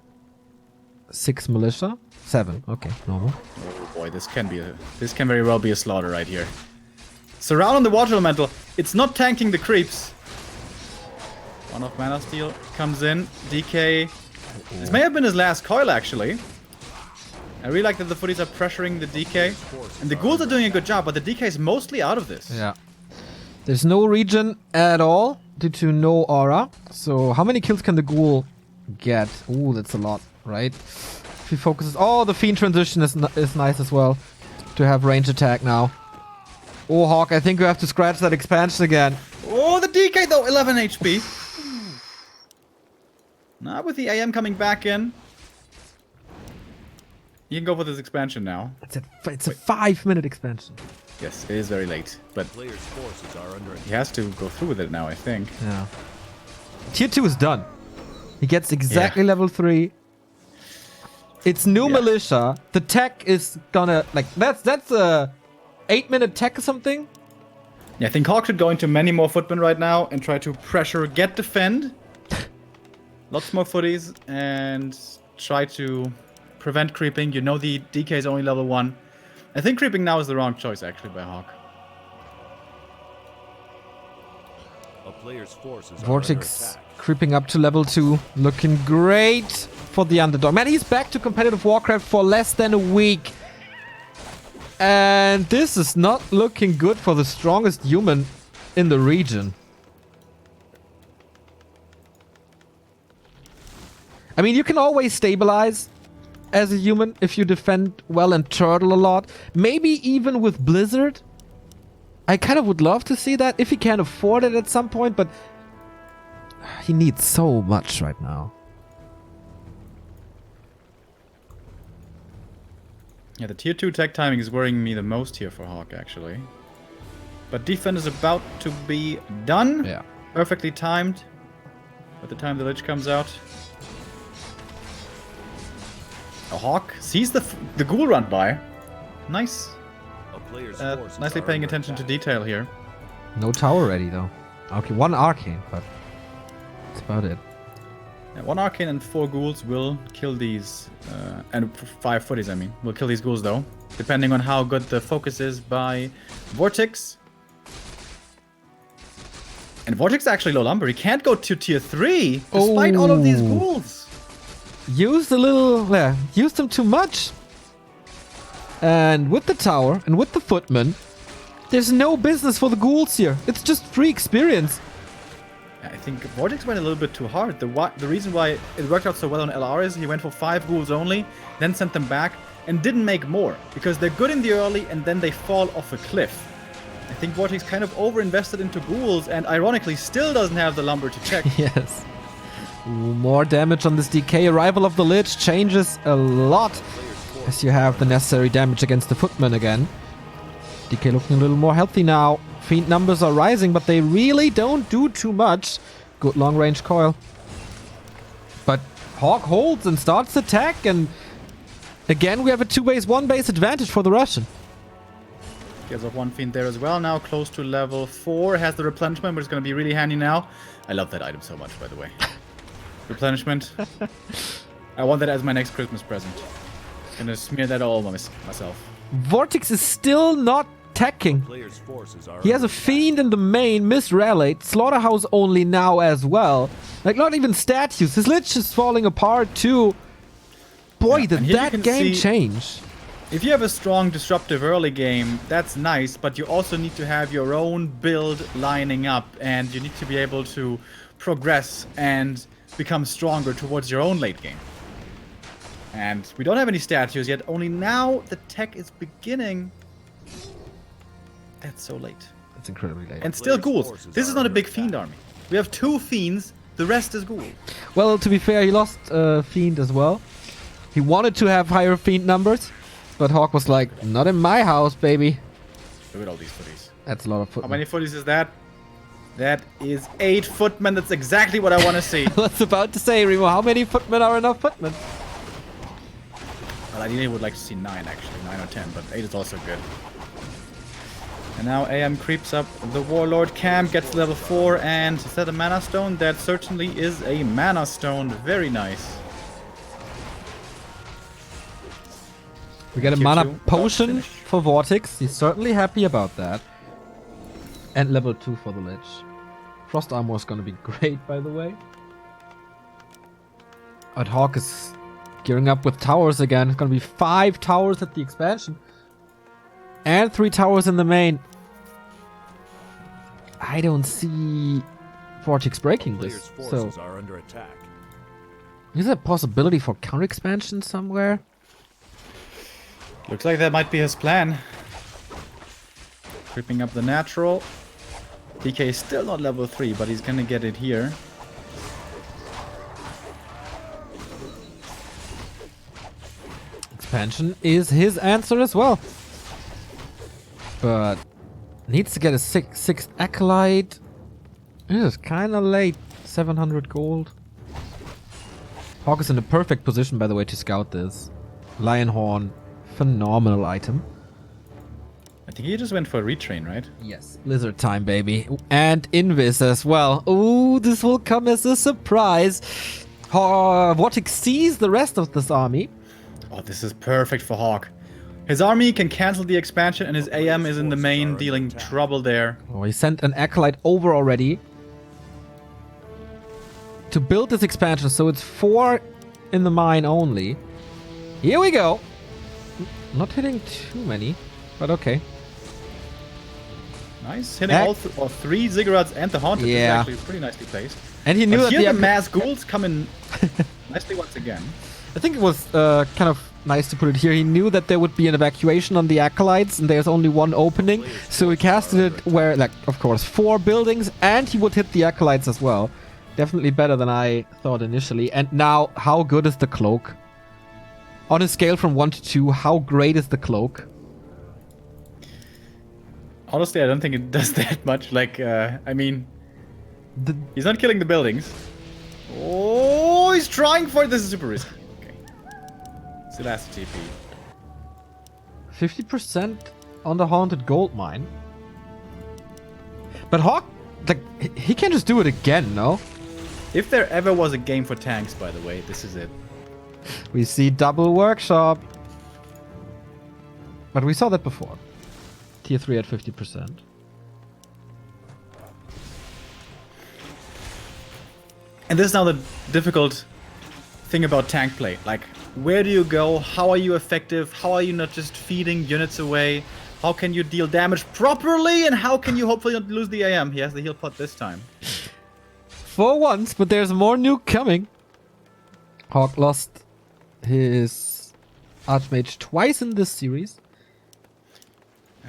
6 militia? 7. Okay, normal. Oh boy, this can very well be a slaughter right here. Surround on the water elemental. It's not tanking the creeps. One of Mana Steel comes in. DK. This may have been his last coil, actually. I really like that the footies are pressuring the DK. And the ghouls are doing a good job, but the DK is mostly out of this. Yeah. There's no regen at all due to no aura. So how many kills can the ghoul get? Ooh, that's a lot, right? If he focuses... Oh, the Fiend transition is nice as well. To have range attack now. Oh, HawK, I think you have to scratch that expansion again. Oh, the DK though, 11 HP. Now with the AM coming back in. You can go for this expansion now. It's a 5-minute expansion. Yes, it is very late, but Player's forces are under he attack. has to go through with it now, I think. Yeah. Tier 2 is done. He gets exactly level 3. It's new Yeah. militia. The tech is gonna... Like, that's a 8-minute tech or something. Yeah, I think HawK should go into many more footmen right now and try to pressure, get defend. Lots more footies and try to prevent creeping. You know the DK is only level 1. I think creeping now is the wrong choice actually by HawK. A player's forces are under Vortix attack. creeping up to level 2. Looking great for the underdog. Man, he's back to competitive Warcraft for less than a week. And this is not looking good for the strongest human in the region. I mean, you can always stabilize as a human if you defend well and turtle a lot. Maybe even with Blizzard. I kind of would love to see that if he can afford it at some point, but he needs so much right now. Yeah, the tier 2 tech timing is worrying me the most here for HawK actually. But defense is about to be done. Yeah. Perfectly timed. By the time the Lich comes out. A HawK sees the ghoul run by. Nice. A player's forces Nicely are paying under attention to attack. detail here. No tower ready though. Okay, 1 arcane, but that's about it. Yeah, 1 arcane and 4 ghouls will kill these, and 5 footies, I mean. Will kill these ghouls though, depending on how good the focus is by Vortix. And Vortix is actually low lumber. He can't go to tier 3 despite all of these Oh. ghouls. Used a little, yeah, used them too much. And with the tower and with the footman, there's no business for the ghouls here. It's just free experience. I think Vortix went a little bit too hard. The reason why it worked out so well on LR is he went for 5 ghouls only, then sent them back, and didn't make more. Because they're good in the early, and then they fall off a cliff. I think Vortix kind of overinvested into ghouls, and ironically still doesn't have the lumber to check. Yes. Ooh, more damage on this DK. Arrival of the Lich changes a lot as you have the necessary damage against the footman again. DK looking a little more healthy now. Fiend numbers are rising, but they really don't do too much. Good long-range coil. But HawK holds and starts the attack, and again we have a 2-base, 1-base advantage for the Russian. He has 1 fiend there as well now, close to level 4. Has the replenishment, which is going to be really handy now. I love that item so much, by the way. Replenishment. I want that as my next Christmas present. Gonna smear that all over myself. Vortix is still not teching. Player's forces are He has under a fiend in the main, misrallied, slaughterhouse only now as well. Like, not even statues. His lich is falling apart too. Boy, Yeah, did and here you that can game see- change. If you have a strong disruptive early game, that's nice, but you also need to have your own build lining up, and you need to be able to progress and become stronger towards your own late game. And we don't have any statues yet, only now the tech is beginning. That's so late. It's incredibly late. And still Players' ghouls. forces This is are not a under big attack. fiend army. We have 2 fiends, the rest is ghoul. Well, to be fair, he lost fiend as well. He wanted to have higher fiend numbers. but HawK was like, not in my house, baby. Look at all these footies. That's a lot of How footmen. many footies is that? That is 8 footmen. That's exactly what I want to see. I was about to say, Remo, how many footmen are enough footmen? Well, ideally, I would like to see 9, actually. 9 or 10, but 8 is also good. And now AM creeps up the Warlord camp, gets level 4, and is that a Mana Stone? That certainly is a Mana Stone. Very nice. We get a Tier mana 2, about potion finish. for Vortix. He's certainly happy about that. And level 2 for the Lich. Frost Armor is going to be great, by the way. But HawK is gearing up with towers again. It's going to be 5 towers at the expansion. And 3 towers in the main. I don't see Vortix breaking Players' this. forces So, are under attack. is there a possibility for counter expansion somewhere? Looks like that might be his plan. Creeping up the natural. DK is still not level 3, but he's gonna get it here. Expansion is his answer as well. But needs to get a sixth acolyte. It is kind of late. 700 gold. HawK is in a perfect position, by the way, to scout this. Lion Horn, phenomenal item. I think he just went for a retrain, right? Yes, Blizzard time, baby. And Invis as well. Ooh, this will come as a surprise. Vortix sees the rest of this army. Oh, this is perfect for HawK. His army can cancel the expansion, and his AM is in the main, dealing trouble there. Oh, he sent an acolyte over already to build this expansion, so it's 4 in the mine only. Here we go. Not hitting too many, but okay. Nice. Hitting all 3 Ziggurats and the Haunted Yeah. is actually pretty nicely placed. And he knew But that here the the mass ghouls come in nicely once again. I think it was kind of nice to put it here. He knew that there would be an evacuation on the acolytes, and there's only one opening, so he casted it where, like, of course, 4 buildings, and he would hit the acolytes as well. Definitely better than I thought initially. And now, how good is the cloak? On a scale from 1 to 2, how great is the cloak? Honestly, I don't think it does that much. Like, I mean, he's not killing the buildings. Oh, he's trying for it. This is super risky. Okay. Still has to TP. 50% on the haunted gold mine. But HawK, like, he can just do it again, no? If there ever was a game for tanks, by the way, this is it. We see double workshop. But we saw that before. Tier 3 at 50%. And this is now the difficult thing about tank play. Like, where do you go? How are you effective? How are you not just feeding units away? How can you deal damage properly? And how can you hopefully not lose the AM? He has the heal pot this time. For once, but there's more nuke coming. HawK lost his Archmage twice in this series.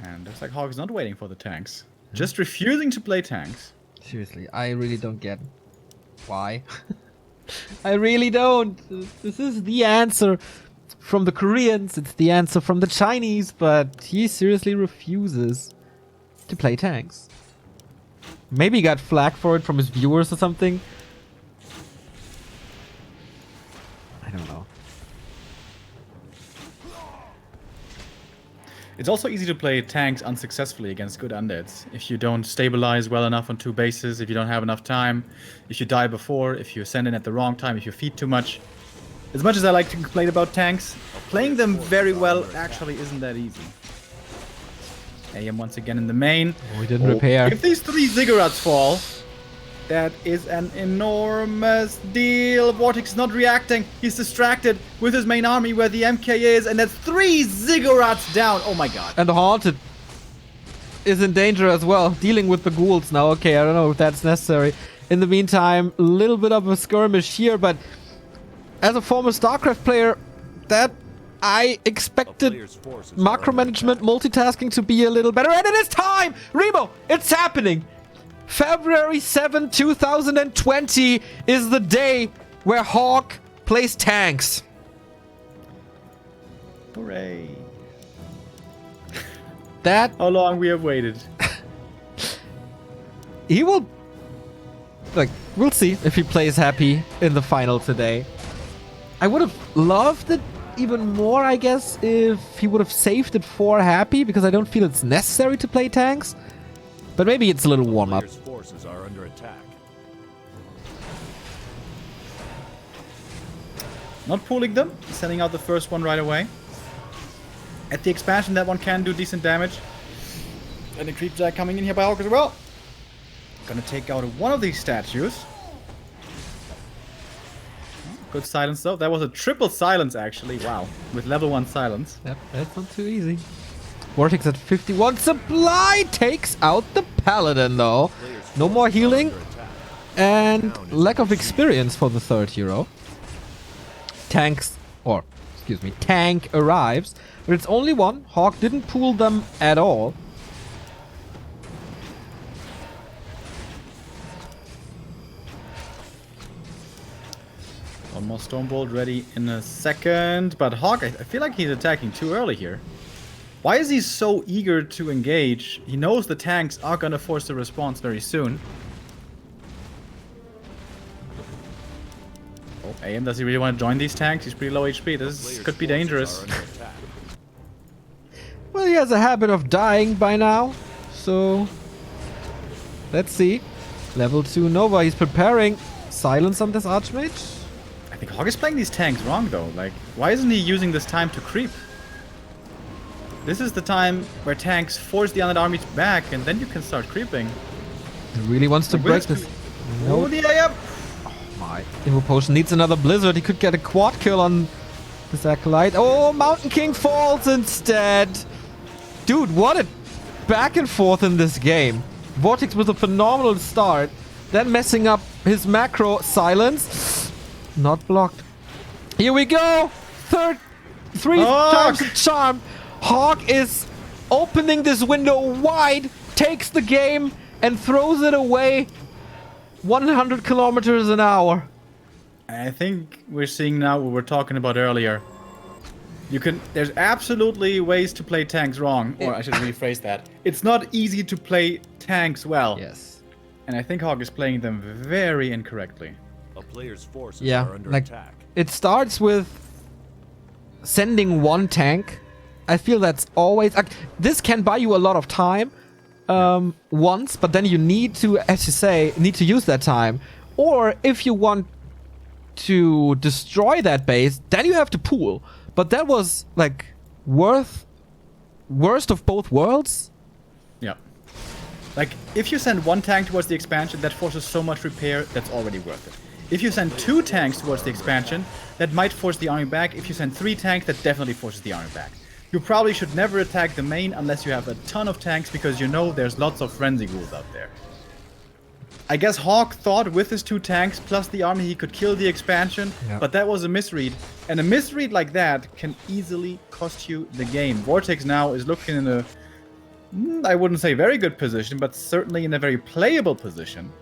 And looks like HawK is not waiting for the tanks. Just refusing to play tanks. Seriously, I really don't get why. I really don't. This is the answer from the Koreans. It's the answer from the Chinese, but he seriously refuses to play tanks. Maybe he got flack for it from his viewers or something. I don't know. It's also easy to play tanks unsuccessfully against good undeads. If you don't stabilize well enough on 2 bases, if you don't have enough time, if you die before, if you send in at the wrong time, if you feed too much. As much as I like to complain about tanks, playing them very well actually isn't that easy. AM once again in the main. Oh, he didn't repair. If these 3 Ziggurats fall, that is an enormous deal. Vortix is not reacting. He's distracted with his main army where the MK is, and that's 3 Ziggurats down. Oh my god. And the Haunted is in danger as well, dealing with the ghouls now. Okay, I don't know if that's necessary. In the meantime, a little bit of a skirmish here, but as a former StarCraft player, that I expected macro management, multitasking to be a little better. And it is time! Remo, it's happening! February 7, 2020 is the day where HawK plays tanks. Hooray. That How long we have waited. he will, like, we'll see if he plays happy in the final today. I would have loved it even more, I guess, if he would have saved it for happy, because I don't feel it's necessary to play tanks. But maybe it's a little warm up. Players' forces are under attack. Not pooling them, sending out the first one right away. At the expansion, that one can do decent damage. And the creep jack coming in here by HawK as well. Gonna take out one of these statues. Good silence though. That was a triple silence actually. Wow. With level 1 silence. Yep, that's not too easy. Vortix at 51. Supply takes out the Paladin though. No more healing. And lack of experience for the third hero. Tank arrives. But it's only one. HawK didn't pool them at all. One more Stormbolt ready in a second. But HawK, I feel like he's attacking too early here. Why is he so eager to engage? He knows the tanks are gonna force a response very soon. Oh, AM, does he really want to join these tanks? He's pretty low HP. This could be dangerous. Well, he has a habit of dying by now. So, let's see. Level 2 Nova. He's preparing silence on this Archmage. I think HawK is playing these tanks wrong though. Like, why isn't he using this time to creep? This is the time where tanks force the undead army back, and then you can start creeping. He really wants to break this. Oh, the AM! My Invo Potion needs another Blizzard. He could get a quad kill on this Acolyte. Oh, Mountain King falls instead. Dude, what a back and forth in this game. Vortix with a phenomenal start. Then messing up his macro silence. Not blocked. Here we go. Three times the charm. HawK is opening this window wide, takes the game, and throws it away 100 kilometers an hour. I think we're seeing now what we're talking about earlier. There's absolutely ways to play tanks wrong, or I should rephrase that. It's not easy to play tanks well. Yes. And I think HawK is playing them very incorrectly. A player's forces Yeah, are under like attack. it starts with sending one tank. I feel that's always like, this can buy you a lot of time once, but then you need to, as you say, use that time. Or if you want to destroy that base, then you have to pool. But that was like worst of both worlds. Yeah. Like, if you send one tank towards the expansion, that forces so much repair, that's already worth it. If you send 2 tanks towards the expansion, that might force the army back. If you send 3 tanks, that definitely forces the army back. You probably should never attack the main unless you have a ton of tanks, because you know there's lots of frenzy ghouls out there. I guess HawK thought with his 2 tanks plus the army he could kill the expansion, but that was a misread. And a misread like that can easily cost you the game. Vortix now is looking in a, I wouldn't say very good position, but certainly in a very playable position.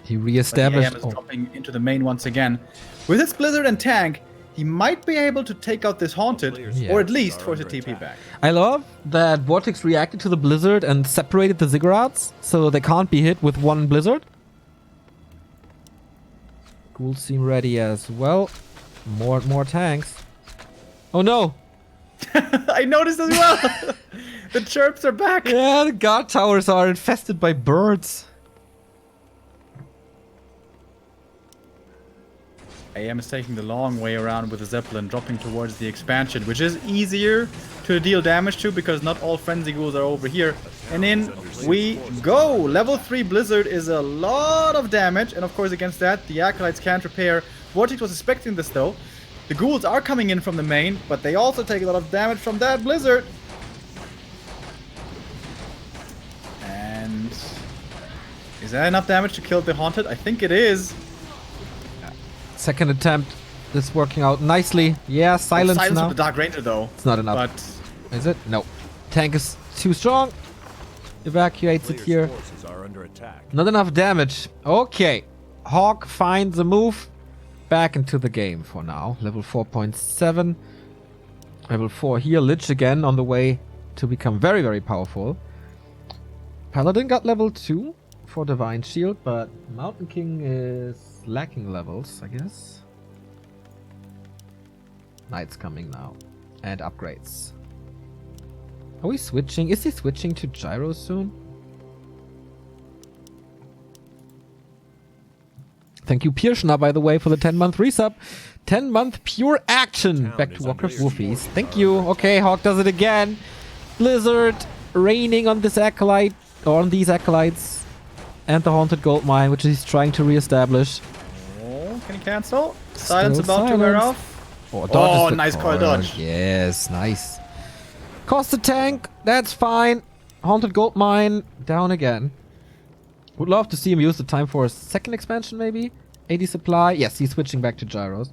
He reestablished. But the AM is dropping into the main once again. With his Blizzard and tank, he might be able to take out this Haunted, or at least force a TP back. I love that Vortix reacted to the Blizzard and separated the Ziggurats, so they can't be hit with one Blizzard. Ghouls seem ready as well. More tanks. Oh no! I noticed as well! The chirps are back! Yeah, the guard towers are infested by birds. AM is taking the long way around with the Zeppelin, dropping towards the expansion, which is easier to deal damage to because not all Frenzy Ghouls are over here. And in we go! Level 3 Blizzard is a lot of damage, and of course against that, the Acolytes can't repair. Vortix was expecting this though. The Ghouls are coming in from the main, but they also take a lot of damage from that Blizzard. And is that enough damage to kill the Haunted? I think it is. Second attempt. This working out nicely. Yeah, silence now. With the Dark Ranger though. It's not enough. But is it? No. Tank is too strong. Evacuates it here. Forces are under attack. Not enough damage. Okay. HawK finds a move back into the game for now. Level 4.7. Level 4 here. Lich again on the way to become very, very powerful. Paladin got level 2 for Divine Shield, but Mountain King is lacking levels, I guess. Knight's coming now. And upgrades. Are we switching? Is he switching to Gyro soon? Thank you, Pirschner, by the way, for the 10-month resub. 10-month pure action. Back to Warcraft Woofies. Thank you. Okay, HawK does it again. Blizzard raining on this acolyte, or on these acolytes. And the Haunted Gold Mine, which he's trying to reestablish. Oh, can he cancel? Silence about to wear off. Oh, nice coil dodge. Yes, nice. Cost a tank. That's fine. Haunted Gold Mine down again. Would love to see him use the time for a second expansion, maybe? 80 supply. Yes, he's switching back to gyros.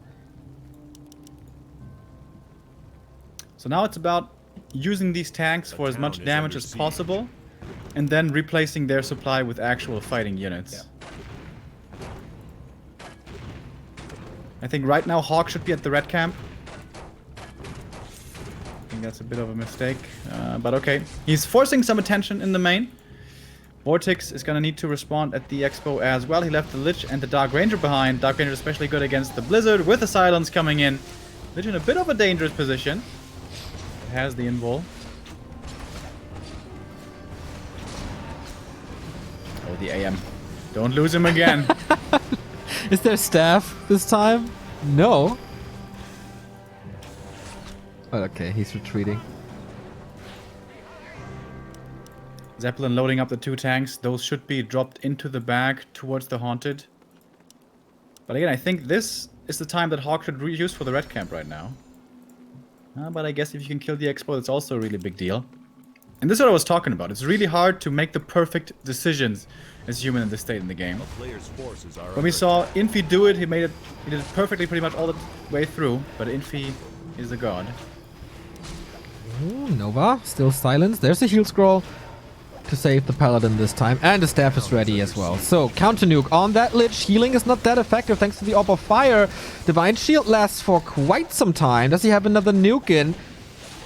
So now it's about using these tanks for as much damage as possible, and then replacing their supply with actual fighting units. I think right now HawK should be at the red camp. I think that's a bit of a mistake, but okay. He's forcing some attention in the main. Vortix is gonna need to respond at the expo as well. He left the Lich and the Dark Ranger behind. Dark Ranger especially good against the Blizzard with the Silence coming in. Lich in a bit of a dangerous position. It has the invul. Oh, the AM. Don't lose him again. Is there staff this time? No. Oh, okay, he's retreating. Zeppelin loading up the 2 tanks. Those should be dropped into the bag towards the Haunted. But again, I think this is the time that HawK should use for the red camp right now. But I guess if you can kill the expo, that's also a really big deal. And this is what I was talking about. It's really hard to make the perfect decisions as human in this state in the game. When we saw Infi do it, he did it perfectly pretty much all the way through. But Infi is a god. Ooh, Nova, still silence. There's a heal scroll to save the Paladin this time. And the staff is ready as well. So, counter nuke on that Lich. Healing is not that effective thanks to the Orb of Fire. Divine Shield lasts for quite some time. Does he have another nuke in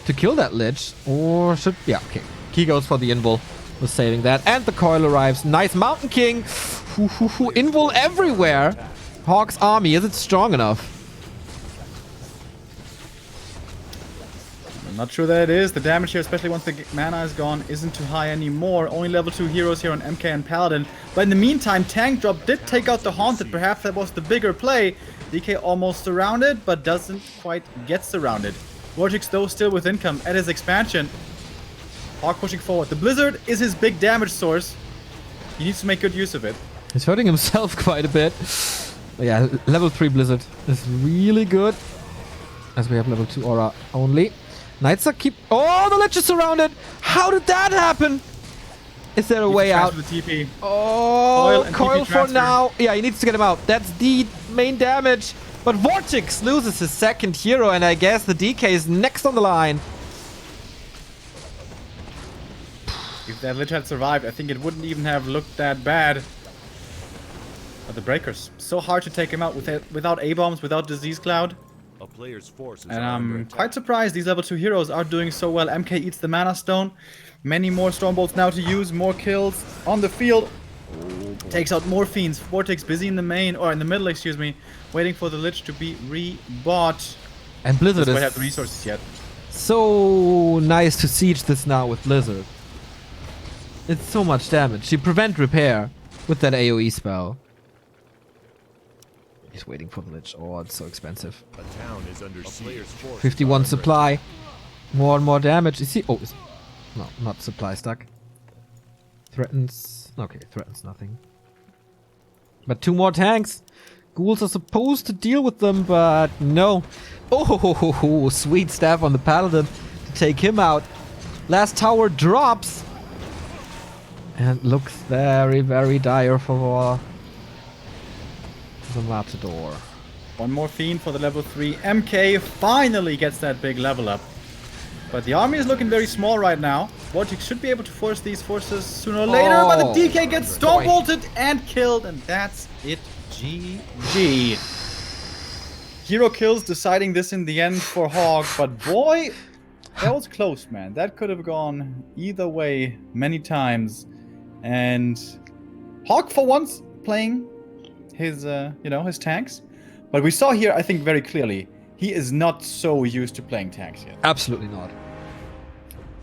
to kill that Lich? Or should... Yeah, okay. He goes for the invul. Was saving that. And the coil arrives. Nice Mountain King. Invul everywhere. HawK's army. Is it strong enough? I'm not sure that it is. The damage here, especially once the mana is gone, isn't too high anymore. Only level 2 heroes here on MK and Paladin. But in the meantime, Tank Drop did take out the Haunted. Perhaps that was the bigger play. DK almost surrounded, but doesn't quite get surrounded. Vortix, though, still with income at his expansion. HawK pushing forward. The Blizzard is his big damage source. He needs to make good use of it. He's hurting himself quite a bit. But yeah, level 3 Blizzard is really good. As we have level 2 aura only. Knights are keep... Oh, the Lich is surrounded! How did that happen? Is there a way out? The TP. Oh, coil for now. Yeah, he needs to get him out. That's the main damage. But Vortix loses his second hero, and I guess the DK is next on the line. If that Lich had survived, I think it wouldn't even have looked that bad. But the Breakers, so hard to take him out without A-bombs, without Disease Cloud. A player's force is And I'm quite surprised these level 2 heroes are doing so well. MK eats the Mana Stone. Many more Stormbolts now to use, more kills on the field. Takes out more Fiends. Vortix busy in the main, or in the middle, excuse me, waiting for the Lich to be rebought. And Blizzard Doesn't is have the resources yet. so nice to siege this now with Blizzard. It's so much damage. She prevent repair with that AoE spell. He's waiting for the Lich. Oh, it's so expensive. A town is under siege. 51 supply. More and more damage. Is he... Oh, no, not supply stuck. Threatens... Okay, threatens nothing. But 2 more tanks. Ghouls are supposed to deal with them, but no. Oh, sweet staff on the Paladin to take him out. Last tower drops. And looks very, very dire for the Matador. One more Fiend for the level 3. MK finally gets that big level up. But the army is looking very small right now. Vortix should be able to force these forces sooner or later, but the DK gets Stormbolted and killed, and that's it. GG. Hero kills deciding this in the end for HawK, but boy, That was close, man. That could have gone either way many times. And HawK for once playing his, his tanks. But we saw here, I think, very clearly, he is not so used to playing tanks yet. Absolutely not.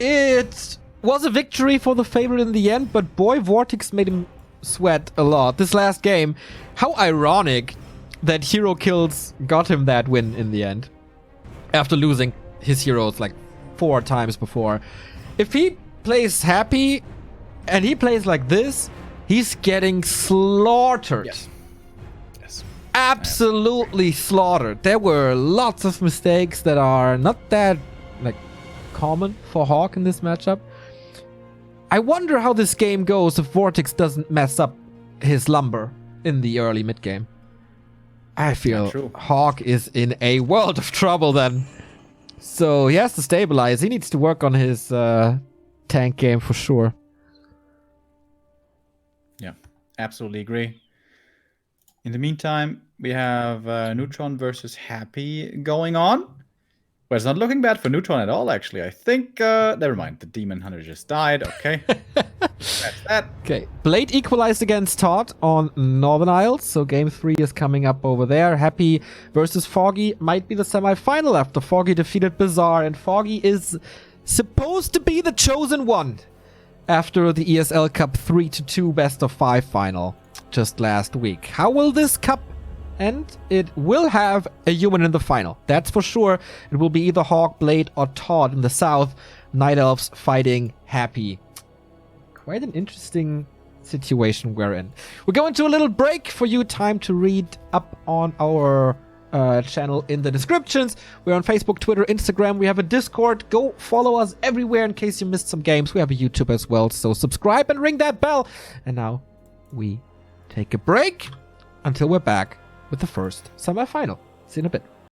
It was a victory for the favorite in the end, but boy, Vortix made him sweat a lot. This last game, how ironic that hero kills got him that win in the end. After losing his heroes like 4 times before. If he plays happy and he plays like this, he's getting slaughtered. Yes. Absolutely slaughtered. There were lots of mistakes that are not that like common for HawK in this matchup. I wonder how this game goes if Vortix doesn't mess up his lumber in the early mid game. I feel HawK is in a world of trouble then. So he has to stabilize. He needs to work on his tank game for sure. Yeah, absolutely agree. In the meantime, we have Neutron versus Happy going on. Well, it's not looking bad for Neutron at all, actually. I think, never mind. The Demon Hunter just died. Okay. That's that. Okay. Blade equalized against Todd on Northern Isles. So game 3 is coming up over there. Happy versus Foggy might be the semi-final after Foggy defeated Bizarre. And Foggy is supposed to be the chosen one after the ESL Cup 3-2 best of 5 final just last week. How will this cup end? It will have a human in the final. That's for sure. It will be either HawK, Blade, or Todd in the south. Night Elves fighting Happy. Quite an interesting situation we're in. We're going to a little break for you. Time to read up on our channel in the descriptions. We're on Facebook, Twitter, Instagram. We have a Discord. Go follow us everywhere in case you missed some games. We have a YouTube as well. So subscribe and ring that bell. And now we take a break until we're back with the first semi-final. See you in a bit.